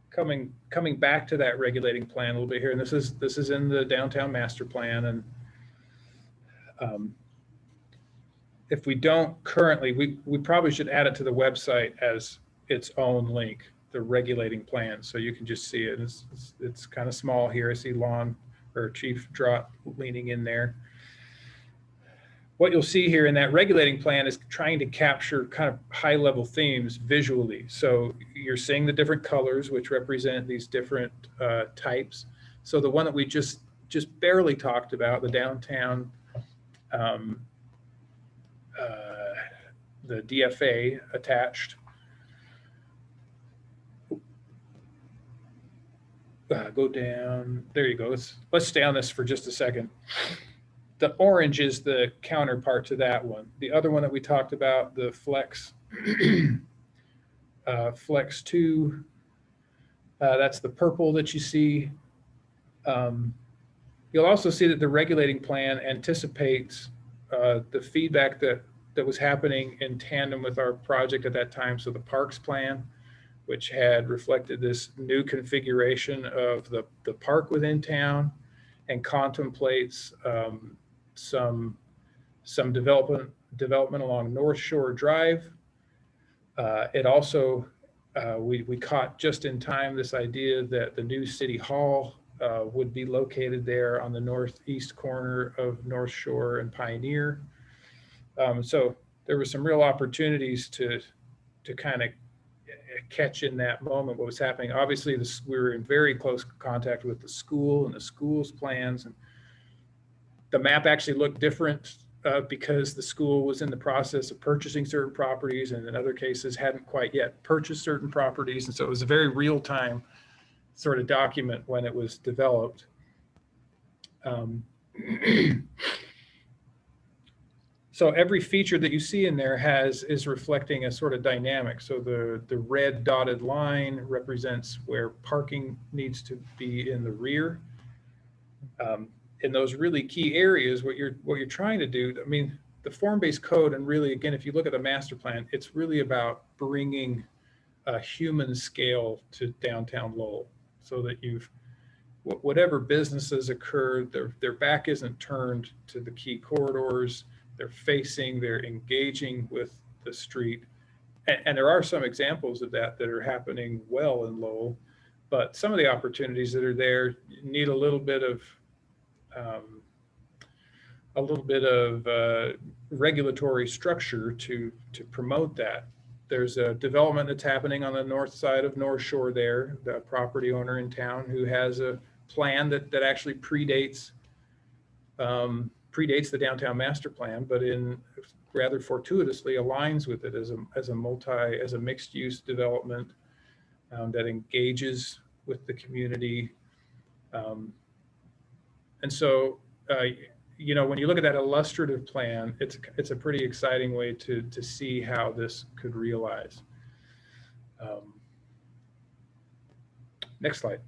coming back to that regulating plan a little bit here, and this is in the downtown master plan. And if we don't currently, we probably should add it to the website as its own link, the regulating plan, so you can just see it. It's kind of small here. I see Chief Drott leaning in there. What you'll see here in that regulating plan is trying to capture kind of high level themes visually. So you're seeing the different colors, which represent these different types. So the one that we just barely talked about, the downtown, the DFA attached. Go down, there you go. Let's stay on this for just a second. The orange is the counterpart to that one. The other one that we talked about, the Flex, Flex 2, that's the purple that you see. You'll also see that the regulating plan anticipates the feedback that was happening in tandem with our project at that time. So the parks plan, which had reflected this new configuration of the park within town and contemplates some development along North Shore Drive. It also, we caught just in time this idea that the new city hall would be located there on the northeast corner of North Shore and Pioneer. So there were some real opportunities to kind of catch in that moment what was happening. Obviously, we were in very close contact with the school and the school's plans. And the map actually looked different because the school was in the process of purchasing certain properties, and in other cases hadn't quite yet purchased certain properties. And so it was a very real-time sort of document when it was developed. So every feature that you see in there is reflecting a sort of dynamic. So the red dotted line represents where parking needs to be in the rear. In those really key areas, what you're trying to do, I mean, the form-based code, and really, again, if you look at the master plan, it's really about bringing a human scale to downtown Lowell, so that whatever businesses occur, their back isn't turned to the key corridors. They're engaging with the street. And there are some examples of that are happening well in Lowell, but some of the opportunities that are there need a little bit of regulatory structure to promote that. There's a development that's happening on the north side of North Shore there, the property owner in town who has a plan that actually predates the downtown master plan, but rather fortuitously aligns with it as a mixed use development that engages with the community. And so, when you look at that illustrative plan, it's a pretty exciting way to see how this could realize. Next slide.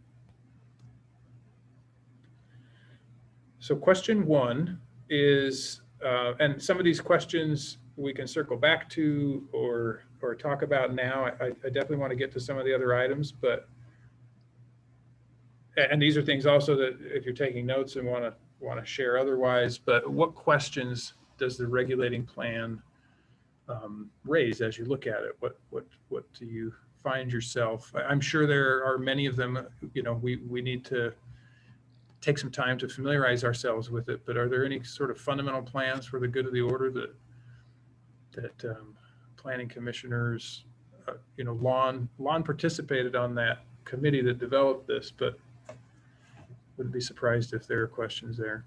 So question one is, and some of these questions we can circle back to or talk about now. I definitely want to get to some of the other items, but, and these are things also that if you're taking notes and want to share otherwise, but what questions does the regulating plan raise as you look at it? What do you find yourself? I'm sure there are many of them, you know, we need to take some time to familiarize ourselves with it, but are there any sort of fundamental plans for the good of the order that planning commissioners, you know, Lon participated on that committee that developed this, but wouldn't be surprised if there are questions there.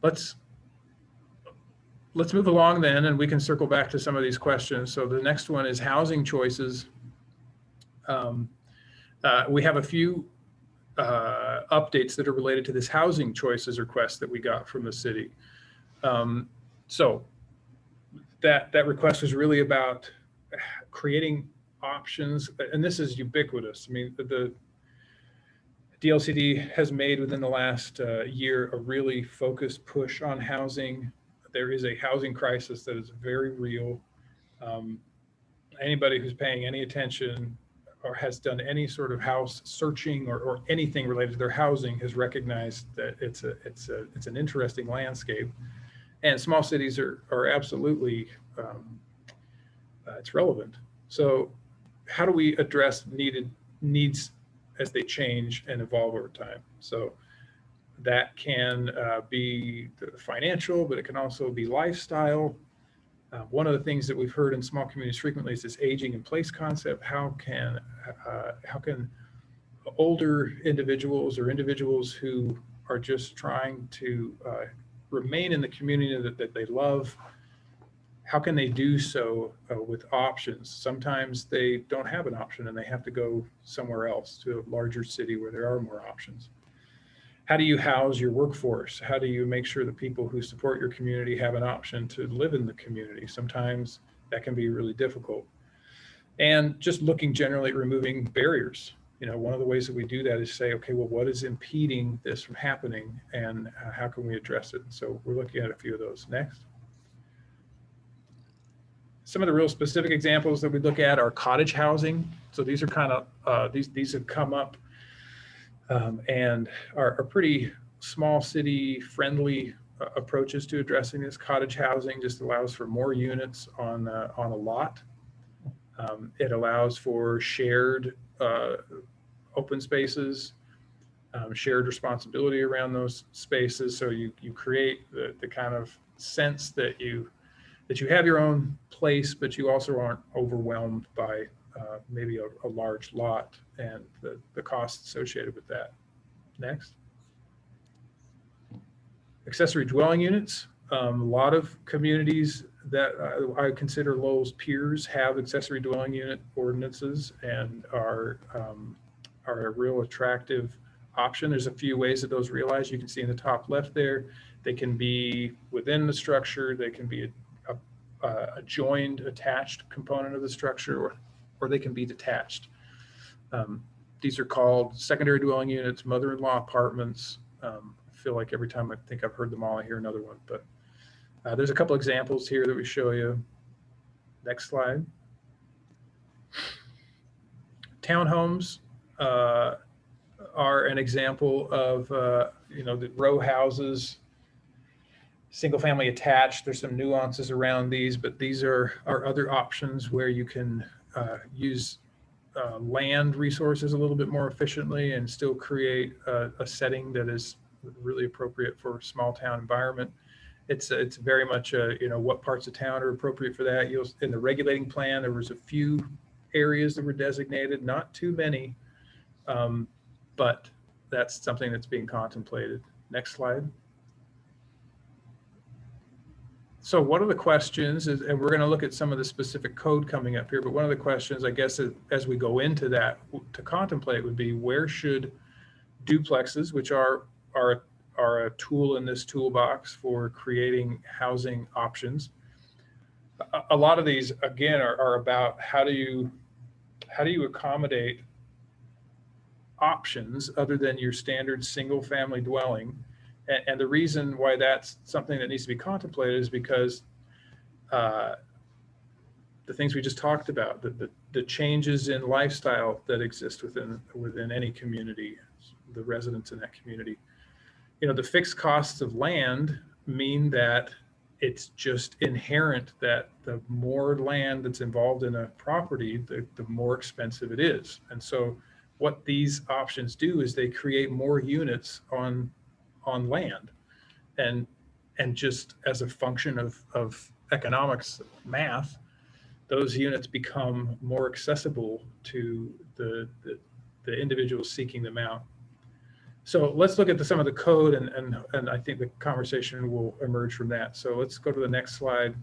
Let's move along then, and we can circle back to some of these questions. So the next one is housing choices. We have a few updates that are related to this housing choices request that we got from the city. So that request was really about creating options, and this is ubiquitous. I mean, the DLCD has made within the last year a really focused push on housing. There is a housing crisis that is very real. Anybody who's paying any attention or has done any sort of house searching or anything related to their housing has recognized that it's an interesting landscape, and small cities are absolutely it's relevant. So how do we address needs as they change and evolve over time? So that can be financial, but it can also be lifestyle. One of the things that we've heard in small communities frequently is this aging in place concept. How can older individuals or individuals who are just trying to remain in the community that they love, how can they do so with options? Sometimes they don't have an option and they have to go somewhere else, to a larger city where there are more options. How do you house your workforce? How do you make sure that people who support your community have an option to live in the community? Sometimes that can be really difficult. And just looking generally at removing barriers. You know, one of the ways that we do that is say, okay, well, what is impeding this from happening, and how can we address it? So we're looking at a few of those. Next. Some of the real specific examples that we look at are cottage housing. So these are kind of, these have come up and are pretty small city friendly approaches to addressing this. Cottage housing just allows for more units on a lot. It allows for shared open spaces, shared responsibility around those spaces. So you create the kind of sense that you have your own place, but you also aren't overwhelmed by maybe a large lot and the costs associated with that. Next. Accessory dwelling units. A lot of communities that I consider Lowell's peers have accessory dwelling unit ordinances and are a real attractive option. There's a few ways that those realize. You can see in the top left there, they can be within the structure, they can be a joined, attached component of the structure, or they can be detached. These are called secondary dwelling units, mother-in-law apartments. I feel like every time I think I've heard them all, I hear another one, but there's a couple examples here that we show you. Next slide. Townhomes are an example of, the row houses, single family attached. There's some nuances around these, but these are other options where you can use land resources a little bit more efficiently and still create a setting that is really appropriate for a small town environment. It's very much what parts of town are appropriate for that. In the regulating plan, there was a few areas that were designated, not too many, but that's something that's being contemplated. Next slide. So one of the questions is, and we're going to look at some of the specific code coming up here, but one of the questions, I guess, as we go into that to contemplate would be, where should duplexes, which are a tool in this toolbox for creating housing options. A lot of these, again, are about how do you accommodate options other than your standard single-family dwelling. And the reason why that's something that needs to be contemplated is because the things we just talked about, the changes in lifestyle that exist within any community, the residents in that community. You know, the fixed costs of land mean that it's just inherent that the more land that's involved in a property, the more expensive it is. And so what these options do is they create more units on land. And just as a function of economics math, those units become more accessible to the individuals seeking them out. So let's look at some of the code, and I think the conversation will emerge from that. So let's go to the next slide.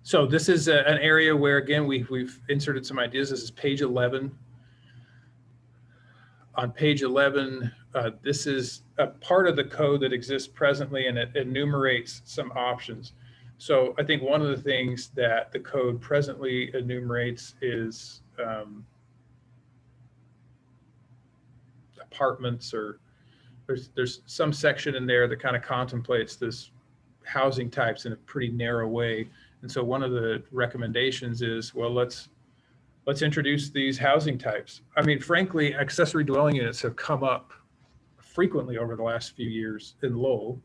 So this is an area where, again, we've inserted some ideas. This is page 11. On page 11, this is a part of the code that exists presently, and it enumerates some options. So I think one of the things that the code presently enumerates is apartments, or there's some section in there that kind of contemplates this housing types in a pretty narrow way. And so one of the recommendations is, well, let's introduce these housing types. I mean, frankly, accessory dwelling units have come up frequently over the last few years in Lowell.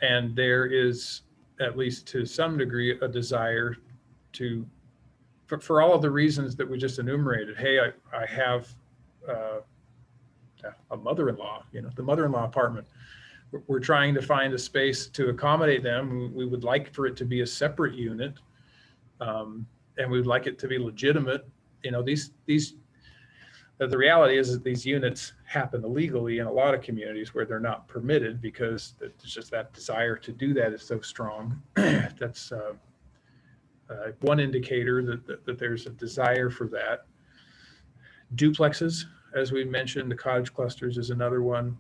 And there is, at least to some degree, a desire to, for all of the reasons that we just enumerated. Hey, I have a mother-in-law, you know, the mother-in-law apartment. We're trying to find a space to accommodate them. We would like for it to be a separate unit. And we would like it to be legitimate. You know, the reality is that these units happen illegally in a lot of communities where they're not permitted because it's just that desire to do that is so strong. That's one indicator that there's a desire for that. Duplexes, as we mentioned, the cottage clusters is another one.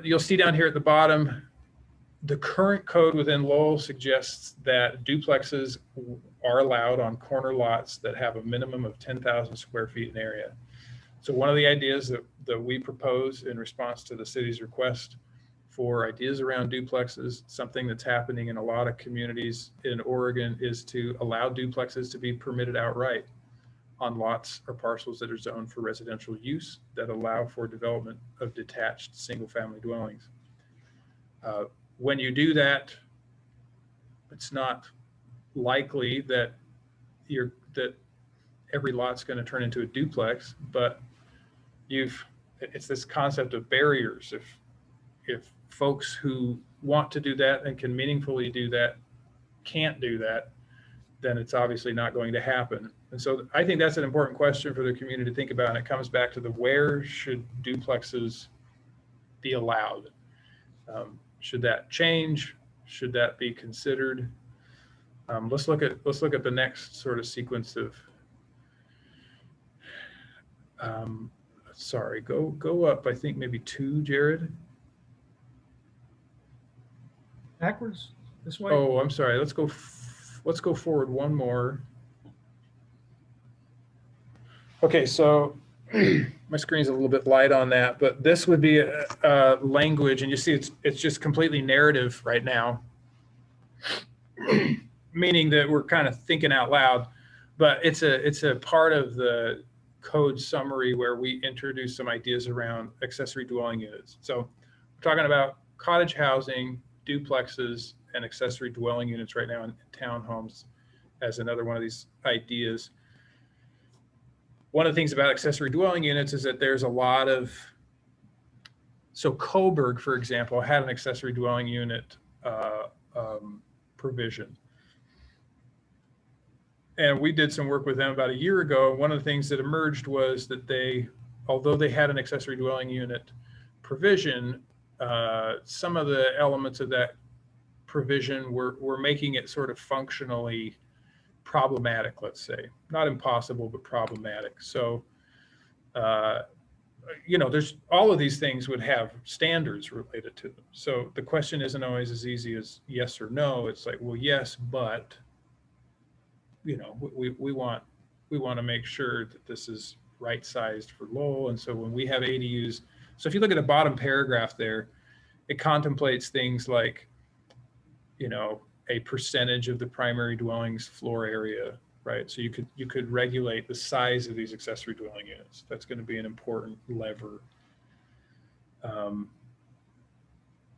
You'll see down here at the bottom, the current code within Lowell suggests that duplexes are allowed on corner lots that have a minimum of 10,000 square feet in area. So one of the ideas that we propose in response to the city's request for ideas around duplexes, something that's happening in a lot of communities in Oregon, is to allow duplexes to be permitted outright on lots or parcels that are zoned for residential use that allow for development of detached single-family dwellings. When you do that, it's not likely that every lot's going to turn into a duplex, but it's this concept of barriers. If folks who want to do that and can meaningfully do that can't do that, then it's obviously not going to happen. And so I think that's an important question for the community to think about. And it comes back to where should duplexes be allowed? Should that change? Should that be considered? Let's look at the next sort of sequence of. Sorry, go up. I think maybe 2, Jared. Backwards, this way? Oh, I'm sorry. Let's go forward one more. Okay, so my screen's a little bit light on that, but this would be a language, and you see it's just completely narrative right now, meaning that we're kind of thinking out loud, but it's a part of the code summary where we introduce some ideas around accessory dwelling units. So we're talking about cottage housing, duplexes, and accessory dwelling units right now in townhomes as another one of these ideas. One of the things about accessory dwelling units is that there's a lot of, so Coburg, for example, had an accessory dwelling unit provision. And we did some work with them about a year ago. One of the things that emerged was that although they had an accessory dwelling unit provision, some of the elements of that provision were making it sort of functionally problematic, let's say. Not impossible, but problematic. So, there's all of these things would have standards related to them. So the question isn't always as easy as yes or no. It's like, well, yes, but you know, we want to make sure that this is right-sized for Lowell. And so when we have ADUs, so if you look at the bottom paragraph there, it contemplates things like, you know, a percentage of the primary dwelling's floor area, right? So you could regulate the size of these accessory dwelling units. That's going to be an important lever.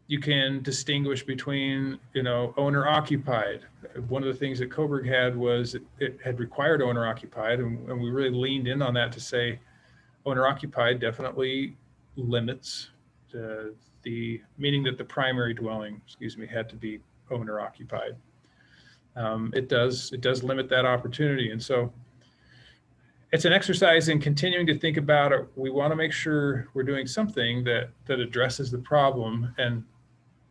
You can distinguish between, you know, owner occupied. One of the things that Coburg had was it had required owner occupied, and we really leaned in on that to say owner occupied definitely limits the meaning that the primary dwelling, had to be owner occupied. It does limit that opportunity. And so it's an exercise in continuing to think about it. We want to make sure we're doing something that addresses the problem and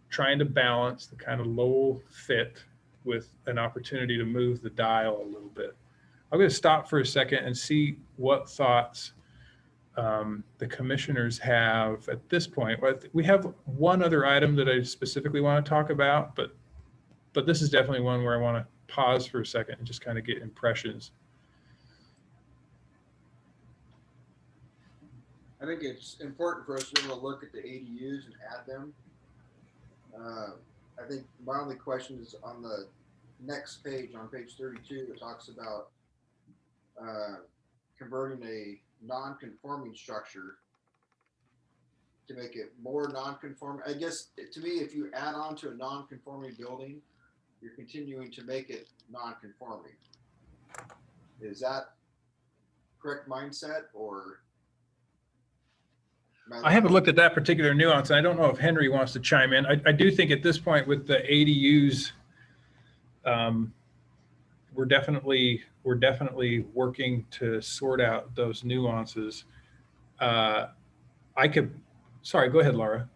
trying to balance the kind of low fit with an opportunity to move the dial a little bit. I'm going to stop for a second and see what thoughts the commissioners have at this point. We have one other item that I specifically want to talk about, but this is definitely one where I want to pause for a second and just kind of get impressions. I think it's important for us to be able to look at the ADUs and add them. I think my only question is on the next page, on page 32, it talks about converting a non-conforming structure to make it more non-conforming. I guess to me, if you add on to a non-conforming building, you're continuing to make it non-conforming. Is that correct mindset, or? I haven't looked at that particular nuance. I don't know if Henry wants to chime in. I do think at this point with the ADUs, we're definitely working to sort out those nuances. Sorry, go ahead, Laura.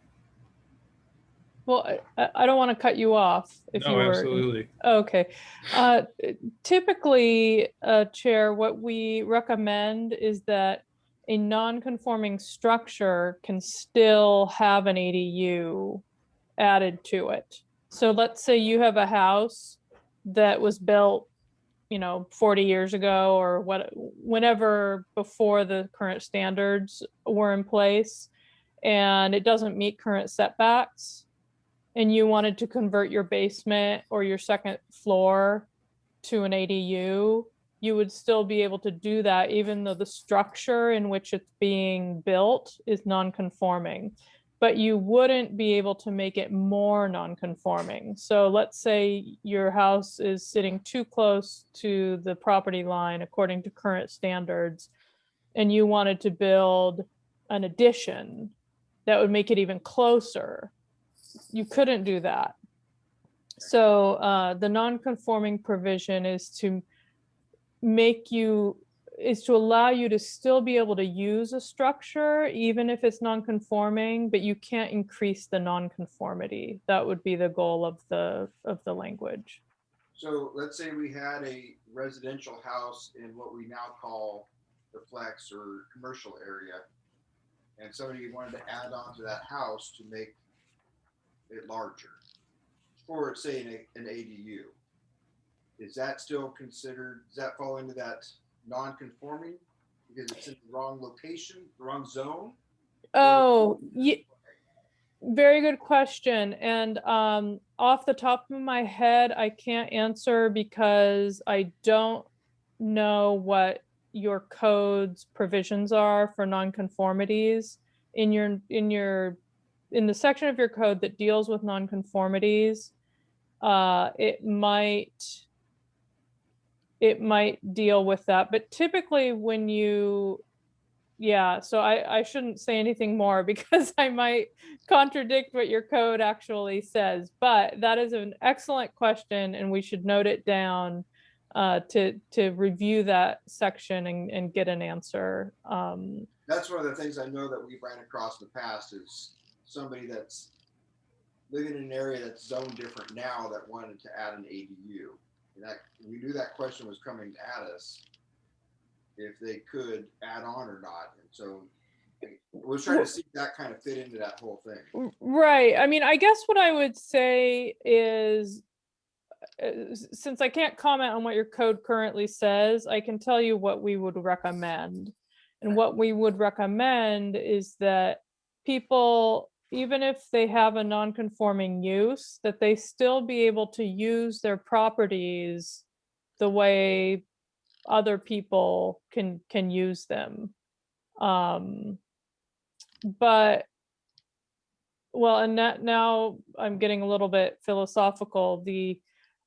Well, I don't want to cut you off if you were. Absolutely. Okay. Typically, Chair, what we recommend is that a non-conforming structure can still have an ADU added to it. So let's say you have a house that was built, 40 years ago or whenever before the current standards were in place, and it doesn't meet current setbacks, and you wanted to convert your basement or your second floor to an ADU, you would still be able to do that even though the structure in which it's being built is non-conforming. But you wouldn't be able to make it more non-conforming. So let's say your house is sitting too close to the property line according to current standards, and you wanted to build an addition that would make it even closer. You couldn't do that. So the non-conforming provision is to allow you to still be able to use a structure even if it's non-conforming, but you can't increase the non-conformity. That would be the goal of the language. So let's say we had a residential house in what we now call the flex or commercial area, and somebody wanted to add on to that house to make it larger for, say, an ADU. Is that still considered, does that fall into that non-conforming because it's in the wrong location, the wrong zone? Oh, yeah, very good question. And off the top of my head, I can't answer because I don't know what your code's provisions are for non-conformities. In the section of your code that deals with non-conformities, it might deal with that, but typically so I shouldn't say anything more because I might contradict what your code actually says, but that is an excellent question and we should note it down to review that section and get an answer. That's one of the things I know that we've ran across in the past is somebody that's living in an area that's zoned different now that wanted to add an ADU. And that we knew that question was coming at us, if they could add on or not. And so we're trying to see that kind of fit into that whole thing. Right. I mean, I guess what I would say is since I can't comment on what your code currently says, I can tell you what we would recommend. And what we would recommend is that people, even if they have a non-conforming use, that they still be able to use their properties the way other people can use them. But well, and that now I'm getting a little bit philosophical. The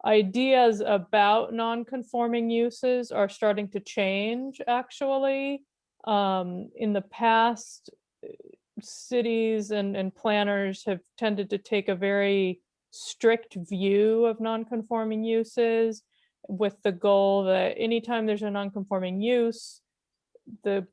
ideas about non-conforming uses are starting to change, actually. In the past, cities and planners have tended to take a very strict view of non-conforming uses, with the goal that anytime there's a non-conforming use, the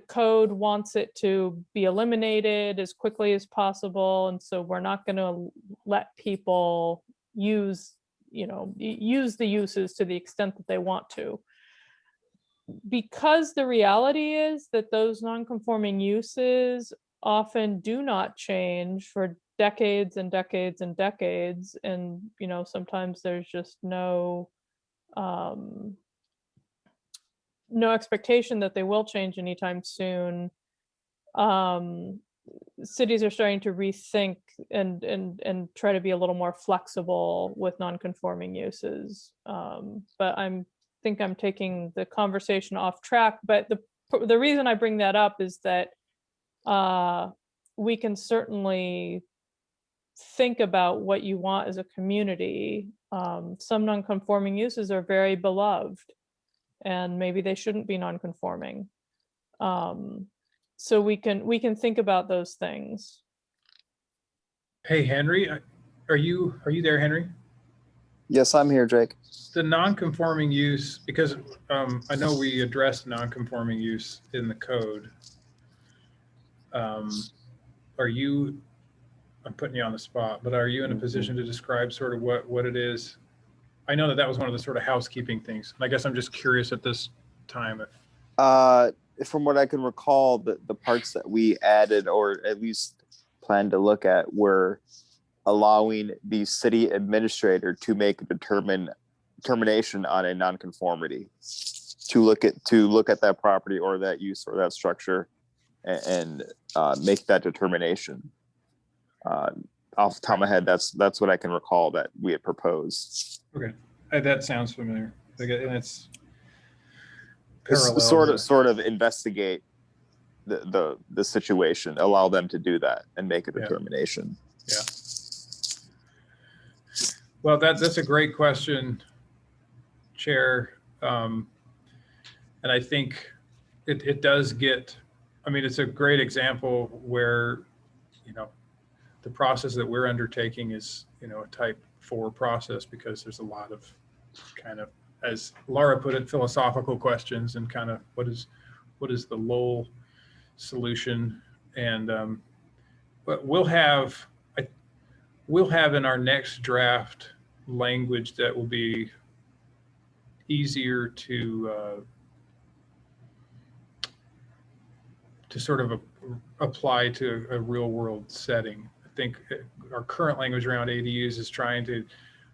code wants it to be eliminated as quickly as possible. And so we're not going to let people use the uses to the extent that they want to. Because the reality is that those non-conforming uses often do not change for decades and decades and decades. And, sometimes there's just no expectation that they will change anytime soon. Cities are starting to rethink and try to be a little more flexible with non-conforming uses. But think I'm taking the conversation off track. But the reason I bring that up is that we can certainly think about what you want as a community. Some non-conforming uses are very beloved, and maybe they shouldn't be non-conforming. So we can think about those things. Hey, Henry, are you there, Henry? Yes, I'm here, Jake. The non-conforming use, because I know we addressed non-conforming use in the code. I'm putting you on the spot, but are you in a position to describe sort of what it is? I know that was one of the sort of housekeeping things. I guess I'm just curious at this time. From what I can recall, the parts that we added, or at least planned to look at, were allowing the city administrator to make a determination on a nonconformity, to look at that property or that use or that structure and make that determination. Off the top of my head, that's what I can recall that we had proposed. Okay, that sounds familiar. And it's parallel. Sort of investigate the situation, allow them to do that and make a determination. Yeah. Well, that's a great question, Chair. And I think it does get, it's a great example where, the process that we're undertaking is, a type 4 process, because there's a lot of kind of, as Laura put it, philosophical questions and kind of what is the Lowell solution. And but we'll have in our next draft language that will be easier to sort of apply to a real world setting. I think our current language around ADUs is trying to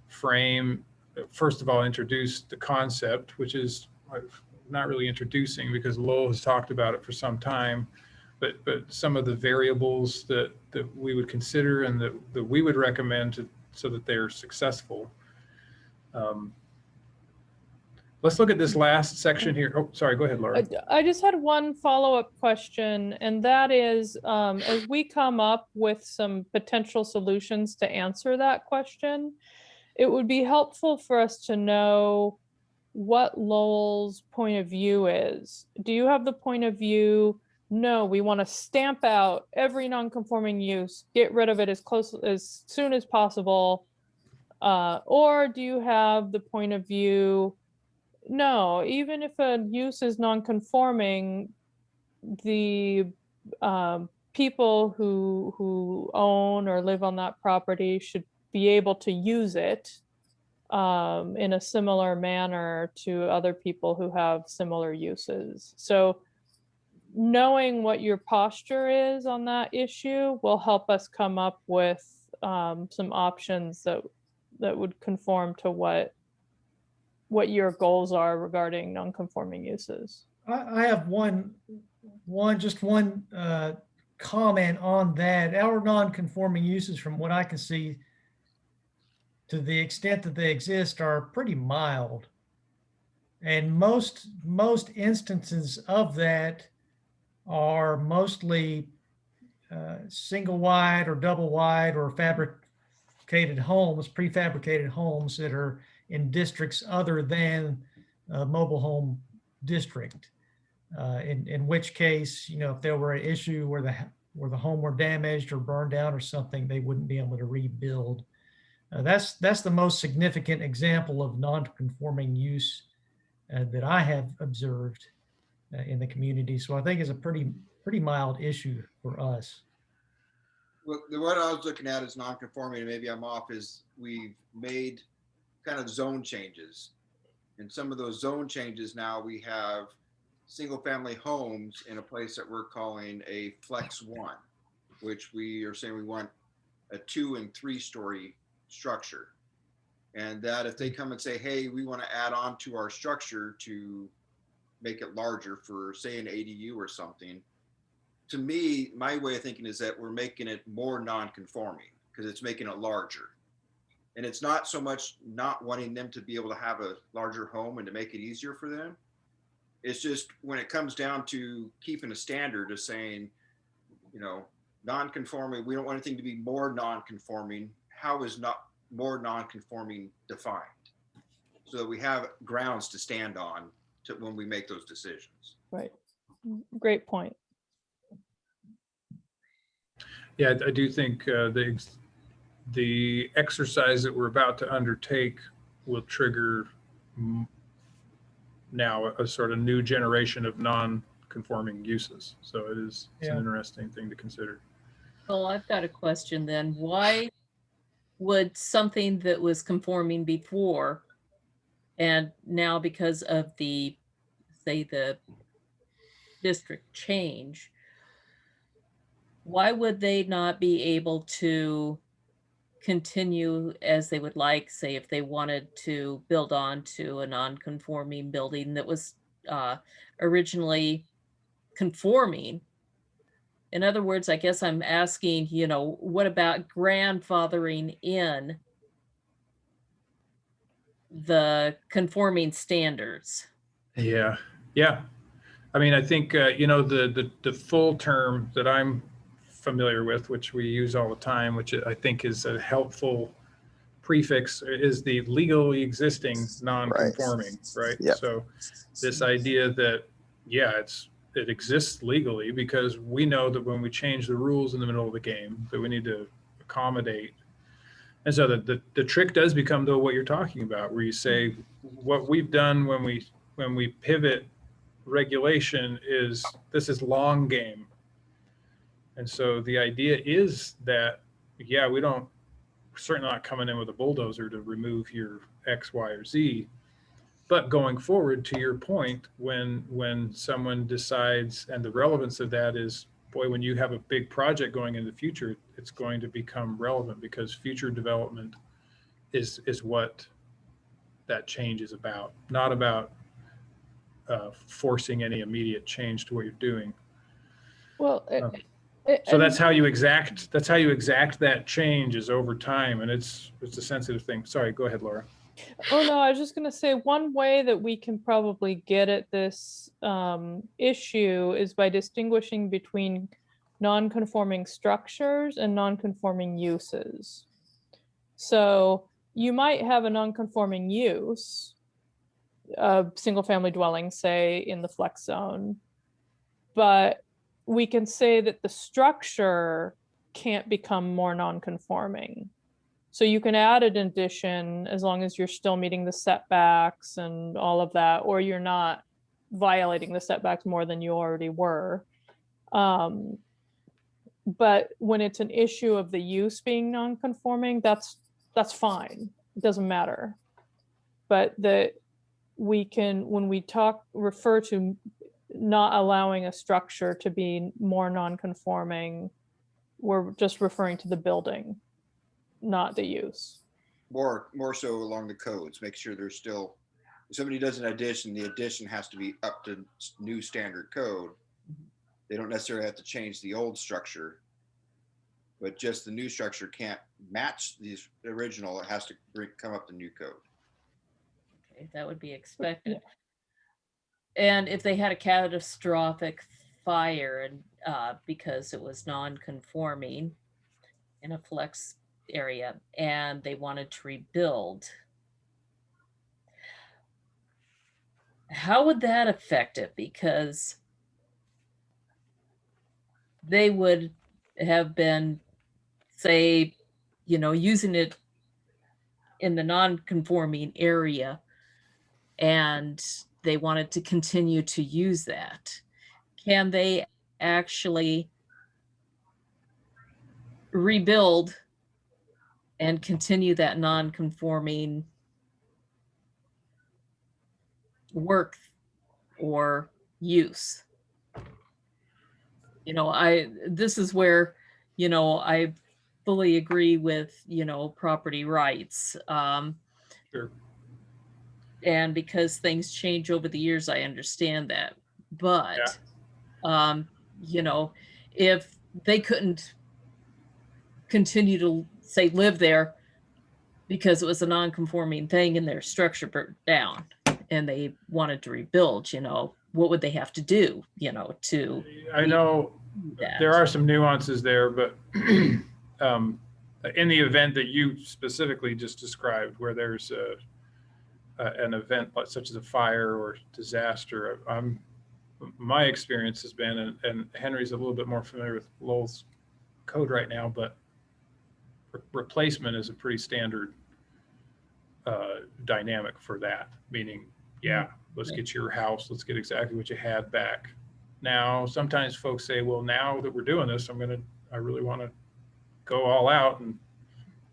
frame, first of all, introduce the concept, which is not really introducing because Lowell has talked about it for some time, but some of the variables that we would consider and that we would recommend so that they're successful. Let's look at this last section here. Oh, sorry, go ahead, Laura. I just had one follow-up question, and that is, as we come up with some potential solutions to answer that question, it would be helpful for us to know what Lowell's point of view is. Do you have the point of view, no, we want to stamp out every non-conforming use, get rid of it as soon as possible? Or do you have the point of view, no, even if a use is non-conforming, the people who own or live on that property should be able to use it in a similar manner to other people who have similar uses? So knowing what your posture is on that issue will help us come up with some options that that would conform to what your goals are regarding non-conforming uses. I have one comment on that. Our non-conforming uses, from what I can see, to the extent that they exist, are pretty mild. And most instances of that are mostly single wide or double wide or fabricated homes, prefabricated homes that are in districts other than mobile home district. In which case, you know, if there were an issue where the home were damaged or burned down or something, they wouldn't be able to rebuild. That's the most significant example of non-conforming use that I have observed in the community. So I think it's a pretty mild issue for us. Well, what I was looking at is non-conforming, and maybe I'm off, is we've made kind of zone changes. And some of those zone changes now, we have single family homes in a place that we're calling a flex 1, which we are saying we want a 2 and 3 story structure. And that if they come and say, hey, we want to add on to our structure to make it larger for, say, an ADU or something, to me, my way of thinking is that we're making it more non-conforming because it's making it larger. And it's not so much not wanting them to be able to have a larger home and to make it easier for them. It's just when it comes down to keeping a standard of saying, you know, non-conforming, we don't want anything to be more non-conforming. How is not more non-conforming defined? So that we have grounds to stand on to when we make those decisions. Right. Great point. Yeah, I do think the exercise that we're about to undertake will trigger now a sort of new generation of non-conforming uses. So it's an interesting thing to consider. Well, I've got a question then. Why would something that was conforming before and now, because of the, say, the district change, why would they not be able to continue as they would like, say, if they wanted to build on to a non-conforming building that was originally conforming? In other words, I guess I'm asking, you know, what about grandfathering in the conforming standards? Yeah. I mean, I think, you know, the full term that I'm familiar with, which we use all the time, which I think is a helpful prefix, is the legally existing non-conforming, right? Yep. So this idea that, yeah, it exists legally because we know that when we change the rules in the middle of the game, that we need to accommodate. And so the trick does become, though, what you're talking about, where you say what we've done when we pivot regulation is this is long game. And so the idea is that, yeah, we're certainly not coming in with a bulldozer to remove your X, Y, or Z. But going forward, to your point, when someone decides, and the relevance of that is, boy, when you have a big project going in the future, it's going to become relevant because future development is what that change is about, not about forcing any immediate change to what you're doing. Well, So that's how you exact that change is over time, and it's a sensitive thing. Sorry, go ahead, Laura. oh no, I was just gonna say one way that we can probably get at this issue is by distinguishing between non-conforming structures and non-conforming uses. So you might have a non-conforming use, a single-family dwelling, say in the flex zone, but we can say that the structure can't become more non-conforming. So you can add an addition as long as you're still meeting the setbacks and all of that, or you're not violating the setbacks more than you already were. But when it's an issue of the use being non-conforming, that's fine. It doesn't matter. But we can, when we refer to not allowing a structure to be more non-conforming, we're just referring to the building, not the use. more so along the codes, make sure there's still, if somebody does an addition, the addition has to be up to new standard code. They don't necessarily have to change the old structure, but just the new structure can't match the original. It has to come up to new code. Okay, that would be expected. And if they had a catastrophic fire and because it was non-conforming in a flex area and they wanted to rebuild, how would that affect it? Because they would have been, say, you know, using it in the non-conforming area and they wanted to continue to use that. Can they actually rebuild and continue that non-conforming work or use? You know, this is where, you know, I fully agree with, you know, property rights. Sure. And because things change over the years, I understand that. But, you know, if they couldn't continue to, say, live there because it was a non-conforming thing and their structure burnt down and they wanted to rebuild, you know, what would they have to do, you know, to I know that? there are some nuances there, but in the event that you specifically just described, where there's an event such as a fire or disaster, my experience has been, and Henry's a little bit more familiar with Lowell's code right now, but replacement is a pretty standard dynamic for that, meaning, yeah, let's get your house, let's get exactly what you had back. Now, sometimes folks say, well, now that we're doing this, I really want to go all out. And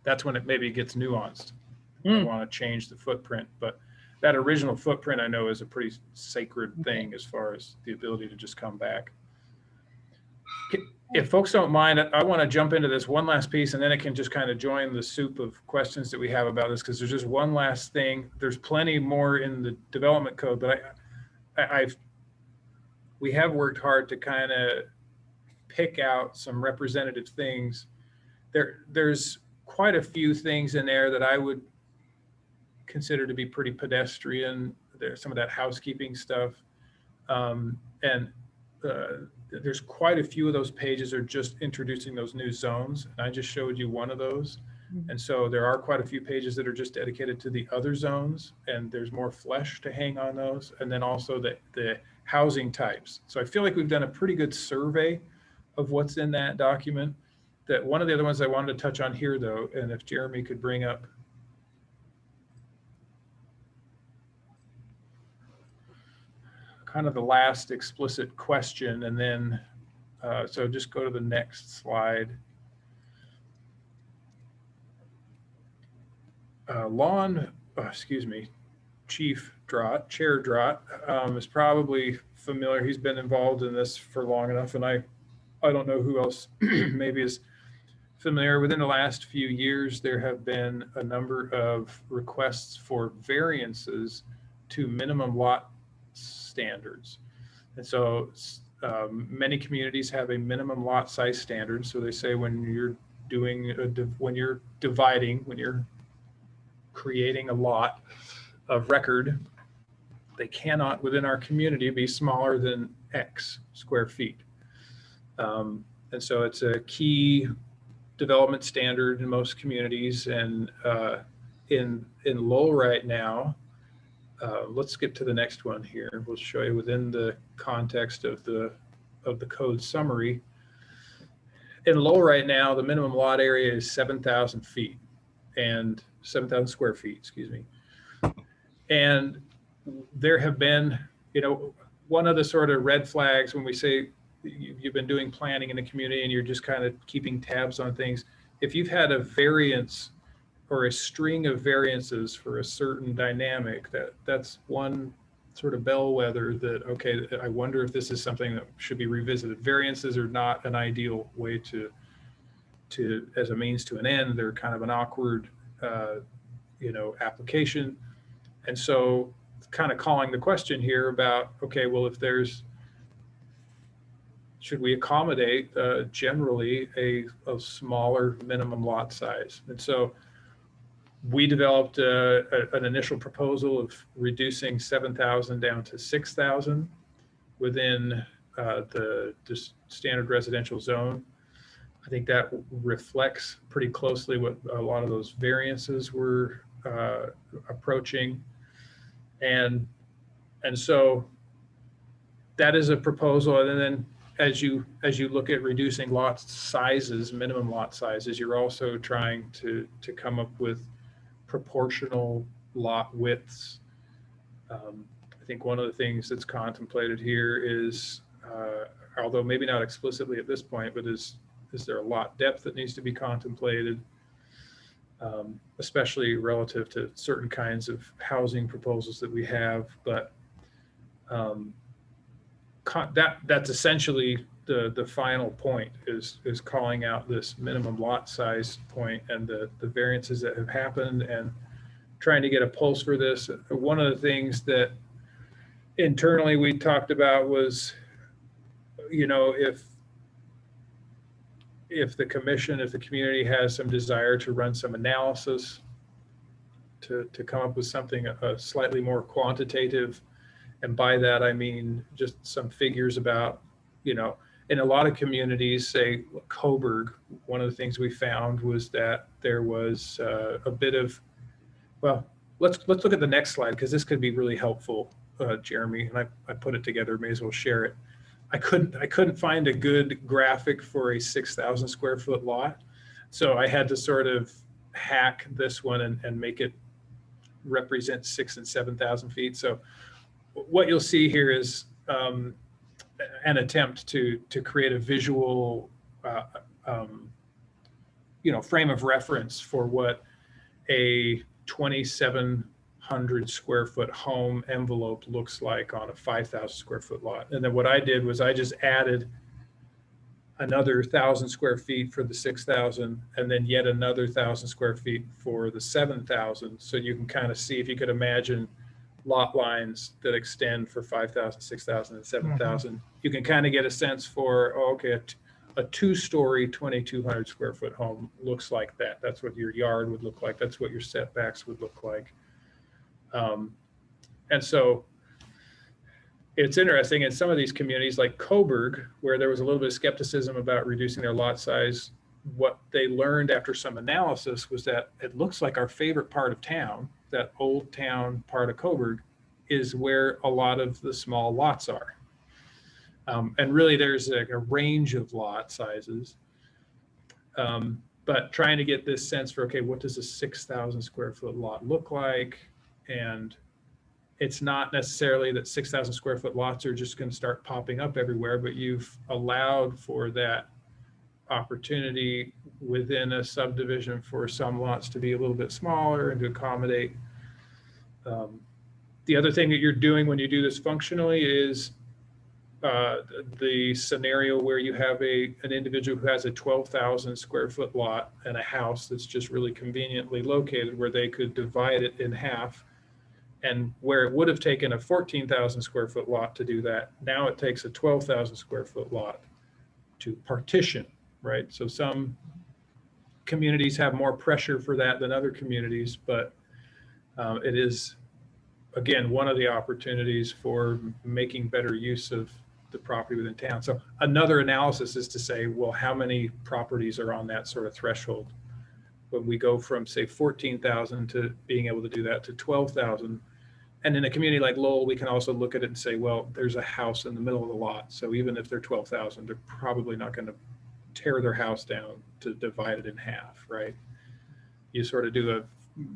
that's when it maybe gets nuanced. I want to change the footprint, but that original footprint I know is a pretty sacred thing as far as the ability to just come back. If folks don't mind, I want to jump into this one last piece and then it can just kind of join the soup of questions that we have about this, because there's just one last thing. There's plenty more in the development code, but we have worked hard to kind of pick out some representative things. There's quite a few things in there that I would consider to be pretty pedestrian. There's some of that housekeeping stuff. There's quite a few of those pages are just introducing those new zones. And I just showed you one of those. And so there are quite a few pages that are just dedicated to the other zones, and there's more flesh to hang on those. And then also the housing types. So I feel like we've done a pretty good survey of what's in that document. That one of the other ones I wanted to touch on here though, and if Jeremy could bring up kind of the last explicit question, and then, so just go to the next slide. Chief Drott, Chair Drott, is probably familiar. He's been involved in this for long enough, and I don't know who else maybe is familiar. Within the last few years, there have been a number of requests for variances to minimum lot standards. And so many communities have a minimum lot size standard. So they say when you're dividing, when you're creating a lot of record, they cannot within our community be smaller than X square feet. And so it's a key development standard in most communities. And in Lowell right now, let's skip to the next one here. We'll show you within the context of the code summary. In Lowell right now, the minimum lot area is 7,000 feet and 7,000 square feet, excuse me. And there have been, you know, one of the sort of red flags when we say you've been doing planning in the community and you're just kind of keeping tabs on things. If you've had a variance or a string of variances for a certain dynamic, that's one sort of bellwether that, okay, I wonder if this is something that should be revisited. Variances are not an ideal way to as a means to an end. They're kind of an awkward application. And so kind of calling the question here about, okay, well, if should we accommodate generally a smaller minimum lot size? And so we developed an initial proposal of reducing 7,000 down to 6,000 within the standard residential zone. I think that reflects pretty closely what a lot of those variances were approaching. And so that is a proposal. And then as you look at reducing lot sizes, minimum lot sizes, you're also trying to come up with proportional lot widths. I think one of the things that's contemplated here is, although maybe not explicitly at this point, but is there a lot depth that needs to be contemplated, especially relative to certain kinds of housing proposals that we have. But that's essentially the final point is calling out this minimum lot size point and the variances that have happened and trying to get a pulse for this. One of the things that internally we talked about was, if the commission, if the community has some desire to run some analysis to come up with something slightly more quantitative. And by that, I mean just some figures about, in a lot of communities, say Coburg, one of the things we found was that there was a bit of, well, let's look at the next slide because this could be really helpful, Jeremy, and I put it together, may as well share it. I couldn't find a good graphic for a 6,000 square foot lot. So I had to sort of hack this one and make it represent 6,000 and 7,000 feet. So what you'll see here is an attempt to create a visual, frame of reference for what a 2,700 square foot home envelope looks like on a 5,000 square foot lot. And then what I did was I just added another 1,000 square feet for the 6,000 and then yet another 1,000 square feet for the 7,000. So you can kind of see, if you could imagine lot lines that extend for 5,000, 6,000, and 7,000, you can kind of get a sense for, a two-story 2,200 square foot home looks like that. That's what your yard would look like. That's what your setbacks would look like. And so it's interesting in some of these communities like Coburg, where there was a little bit of skepticism about reducing their lot size, what they learned after some analysis was that it looks like our favorite part of town, that old town part of Coburg, is where a lot of the small lots are. And really there's a range of lot sizes, but trying to get this sense for, okay, what does a 6,000 square foot lot look like? And it's not necessarily that 6,000 square foot lots are just going to start popping up everywhere, but you've allowed for that opportunity within a subdivision for some lots to be a little bit smaller and to accommodate. The other thing that you're doing when you do this functionally is the scenario where you have an individual who has a 12,000 square foot lot and a house that's just really conveniently located where they could divide it in half, and where it would have taken a 14,000 square foot lot to do that, now it takes a 12,000 square foot lot to partition, right? So some communities have more pressure for that than other communities, but it is, again, one of the opportunities for making better use of the property within town. So another analysis is to say, well, how many properties are on that sort of threshold? When we go from, say, 14,000 to being able to do that to 12,000. And in a community like Lowell, we can also look at it and say, well, there's a house in the middle of the lot. So even if they're 12,000, they're probably not going to tear their house down to divide it in half, right? You sort of do a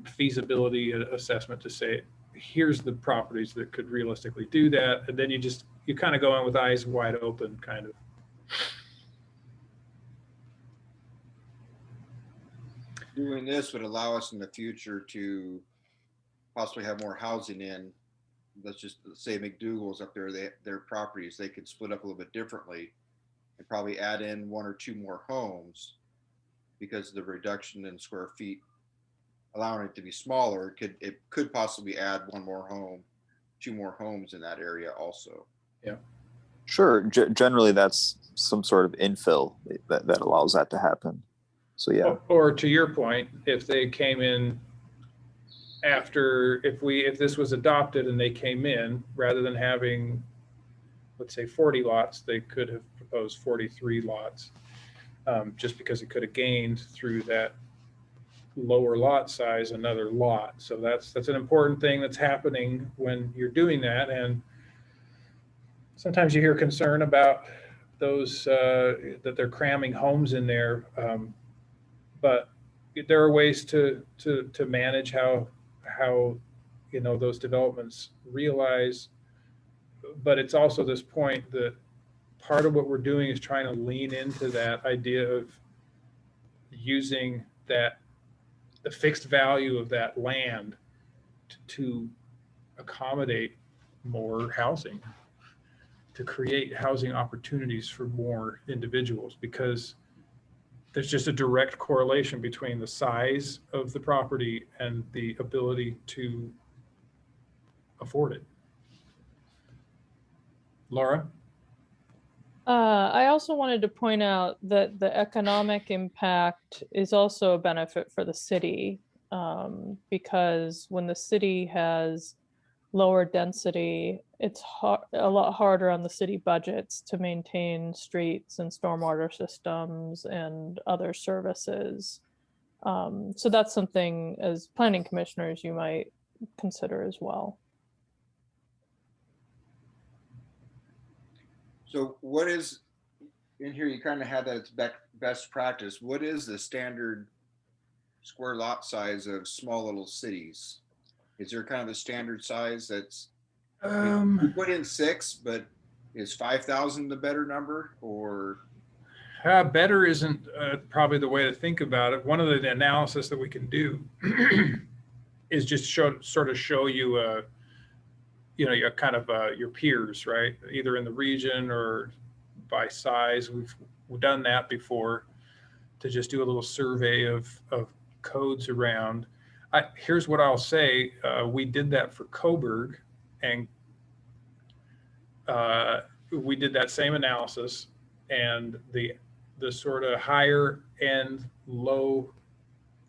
feasibility assessment to say, here's the properties that could realistically do that. And then you kind of go in with eyes wide open, kind of. Doing this would allow us in the future to possibly have more housing in. Let's just say McDougal's up there, their properties, they could split up a little bit differently and probably add in one or two more homes because of the reduction in square feet allowing it to be smaller, it could possibly add one more home, 2 more homes in that area also. Sure. Generally, that's some sort of infill that allows that to happen. So yeah. Or to your point, if they came in after, if this was adopted and they came in, rather than having, let's say 40 lots, they could have proposed 43 lots, just because it could have gained through that lower lot size another lot. So that's an important thing that's happening when you're doing that. And sometimes you hear concern about those that they're cramming homes in there, but there are ways to manage how those developments realize. But it's also this point that part of what we're doing is trying to lean into that idea of using the fixed value of that land to accommodate more housing, to create housing opportunities for more individuals, because there's just a direct correlation between the size of the property and the ability to afford it. Laura? I also wanted to point out that the economic impact is also a benefit for the city, because when the city has lower density, it's a lot harder on the city budgets to maintain streets and stormwater systems and other services. So that's something as planning commissioners you might consider as well. So what is, in here you kind of had that it's best practice. What is the standard square lot size of small little cities? Is there kind of a standard size that's, we put in 6, but is 5,000 the better number, or? Better isn't probably the way to think about it. One of the analysis that we can do is just sort of show you your kind of your peers, right? Either in the region or by size. We've done that before, to just do a little survey of codes around. Here's what I'll say. We did that for Coburg, and we did that same analysis, and the sort of higher end low,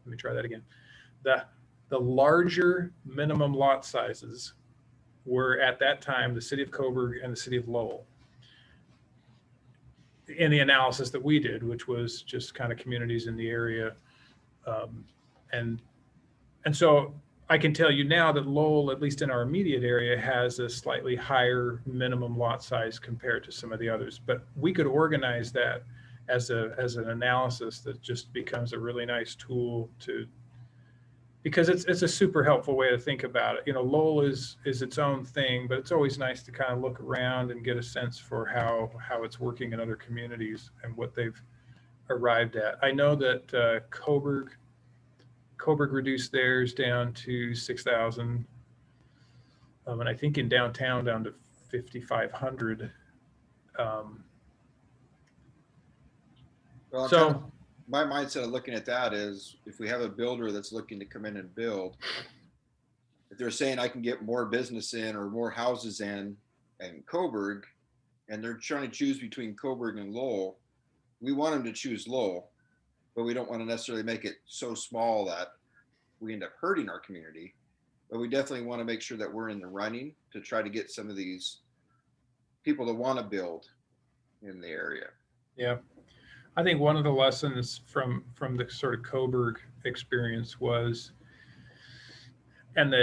let me try that again. The larger minimum lot sizes were at that time the city of Coburg and the city of Lowell, in the analysis that we did, which was just kind of communities in the area. And so I can tell you now that Lowell, at least in our immediate area, has a slightly higher minimum lot size compared to some of the others. But we could organize that as an analysis that just becomes a really nice tool because it's a super helpful way to think about it. Lowell is its own thing, but it's always nice to kind of look around and get a sense for how it's working in other communities and what they've arrived at. I know that Coburg reduced theirs down to 6,000, and I think in downtown down to 5,500. Well, So my mindset of looking at that is, if we have a builder that's looking to come in and build, if they're saying I can get more business in or more houses in Coburg, and they're trying to choose between Coburg and Lowell, we want them to choose Lowell, but we don't want to necessarily make it so small that we end up hurting our community. But we definitely want to make sure that we're in the running to try to get some of these people that want to build in the area. yeah, I think one of the lessons from the sort of Coburg experience was, and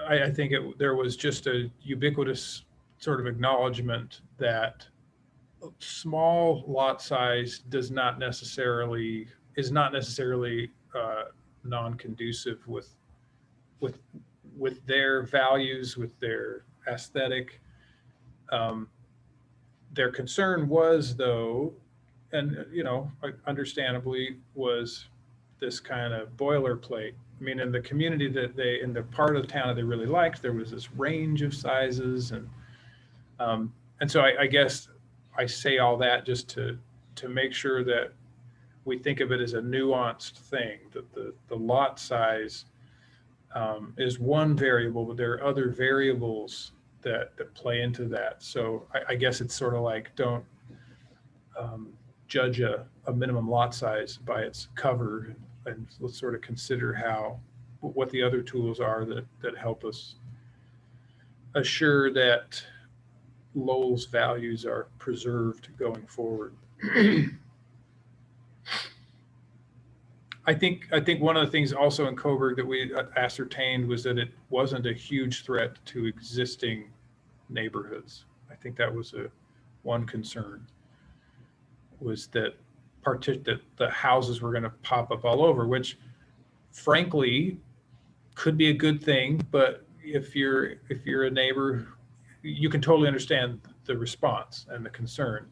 I think there was just a ubiquitous sort of acknowledgement that small lot size is not necessarily non-conducive with their values, with their aesthetic. Their concern was, though, and understandably, was this kind of boilerplate. I mean, in the community in the part of the town that they really liked, there was this range of sizes, and so I guess I say all that just to make sure that we think of it as a nuanced thing, that the lot size is one variable, but there are other variables that play into that. So I guess it's sort of like, don't judge a minimum lot size by its cover, and let's sort of consider what the other tools are that help us assure that Lowell's values are preserved going forward. I think one of the things also in Coburg that we ascertained was that it wasn't a huge threat to existing neighborhoods. I think that was one concern, was that that the houses were going to pop up all over, which frankly could be a good thing. But if you're a neighbor, you can totally understand the response and the concern.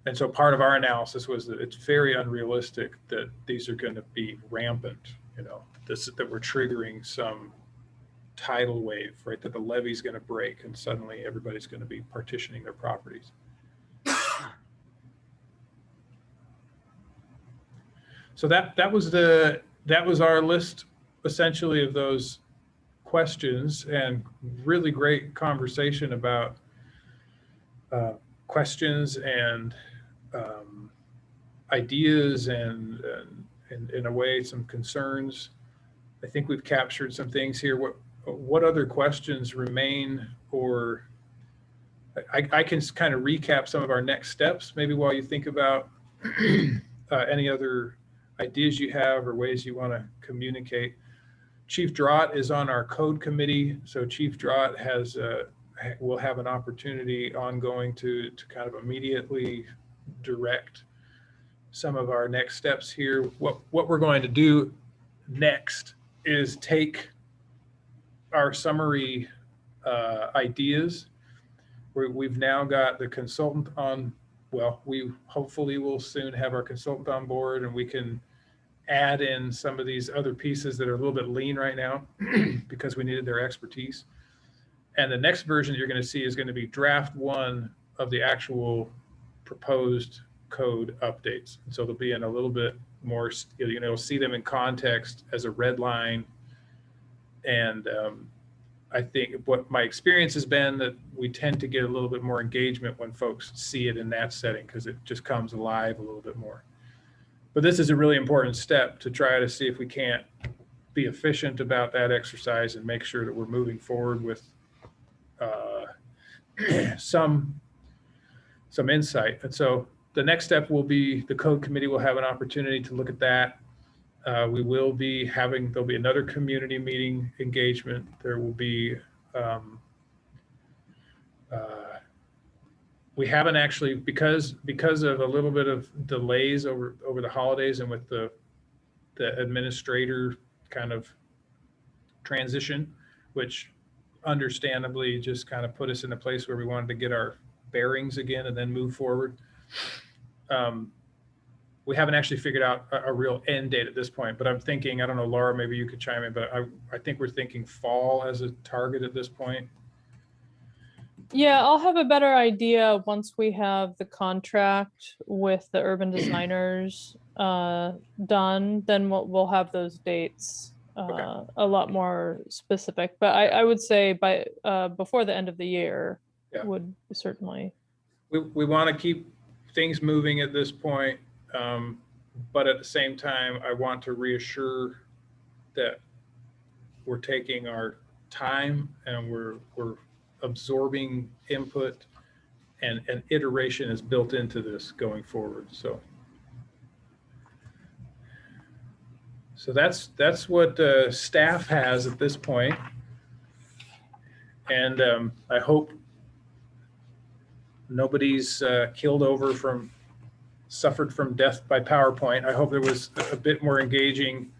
And so part of our analysis was that it's very unrealistic that these are going to be rampant, that we're triggering some tidal wave, right? That the levee's going to break and suddenly everybody's going to be partitioning their properties. So that was our list essentially of those questions, and really great conversation about questions and ideas and in a way some concerns. I think we've captured some things here. What other questions remain, or I can kind of recap some of our next steps maybe while you think about any other ideas you have or ways you want to communicate. Chief Drott is on our code committee, so Chief Drott will have an opportunity ongoing to kind of immediately direct some of our next steps here. What we're going to do next is take our summary ideas. We've now got the consultant on, well, we hopefully will soon have our consultant on board, and we can add in some of these other pieces that are a little bit lean right now because we needed their expertise. And the next version you're going to see is going to be draft 1 of the actual proposed code updates. And so they'll be in a little bit more, you'll see them in context as a red line. And I think what my experience has been that we tend to get a little bit more engagement when folks see it in that setting, because it just comes alive a little bit more. But this is a really important step to try to see if we can't be efficient about that exercise and make sure that we're moving forward with some insight. And so the next step will be the code committee will have an opportunity to look at that. There'll be another community meeting engagement. There will be, we haven't actually, because of a little bit of delays over the holidays and with the administrator kind of transition, which understandably just kind of put us in a place where we wanted to get our bearings again and then move forward. We haven't actually figured out a real end date at this point, but I'm thinking, I don't know, Laura, maybe you could chime in, but I think we're thinking fall as a target at this point. Yeah, I'll have a better idea once we have the contract with the urban designers done. Then we'll have those dates Okay. a lot more specific. But I would say by before the end of the year would certainly. We want to keep things moving at this point, but at the same time, I want to reassure that we're taking our time and we're absorbing input, and iteration is built into this going forward. So that's what staff has at this point. And I hope nobody's suffered from death by PowerPoint. I hope there was a bit more engaging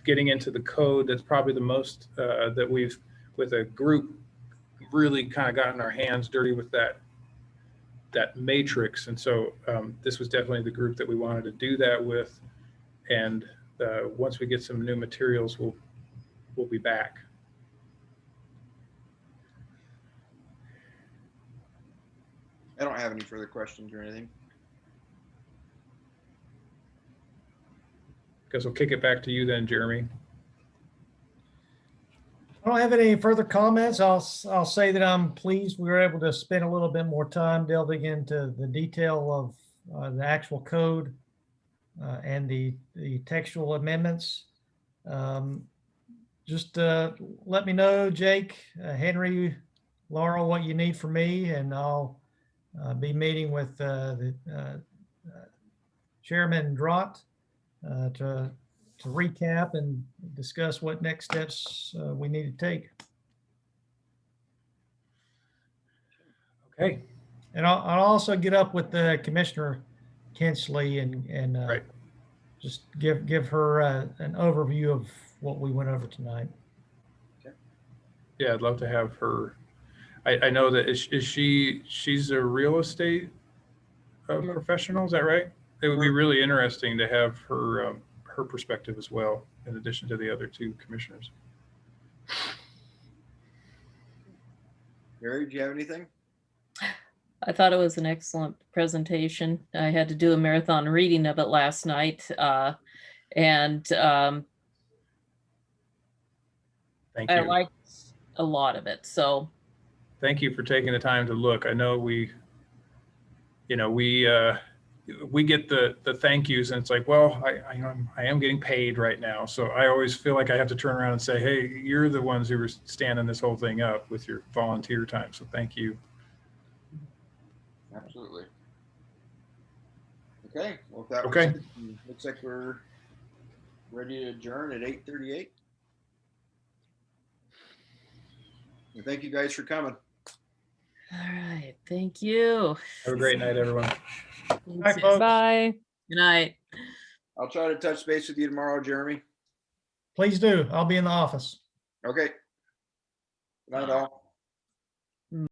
getting into the code. That's probably the most that we've, with a group, really kind of gotten our hands dirty with that matrix. And so this was definitely the group that we wanted to do that with. And once we get some new materials, we'll be back. I don't have any further questions or anything. Guess we'll kick it back to you then, Jeremy. I don't have any further comments. I'll say that I'm pleased we were able to spend a little bit more time delving into the detail of the actual code and the textual amendments. Just let me know, Jake, Henry, Laura, what you need from me, and I'll be meeting with the Chairman Drott to recap and discuss what next steps we need to take. Okay, And I'll also get up with Commissioner Kinsley and right. just give her an overview of what we went over tonight. Yeah, I'd love to have her. I know that she's a real estate professional, is that right? It would be really interesting to have her her perspective as well, in addition to the other two commissioners. Gary, do you have anything? I thought it was an excellent presentation. I had to do a marathon reading of it last night. And Thank I you. liked a lot of it. So Thank you for taking the time to look. I know we get the thank yous, and it's like, well, I am getting paid right now, so I always feel like I have to turn around and say, hey, you're the ones who were standing this whole thing up with your volunteer time, so thank you. Absolutely. Okay, well, if that Okay. looks like we're ready to adjourn at 8:38. Well, thank you guys for coming. all right, thank you. Have a great night, everyone. Bye, folks. Bye. Good night. I'll try to touch base with you tomorrow, Jeremy. Please do. I'll be in the office. Okay. Good night, all.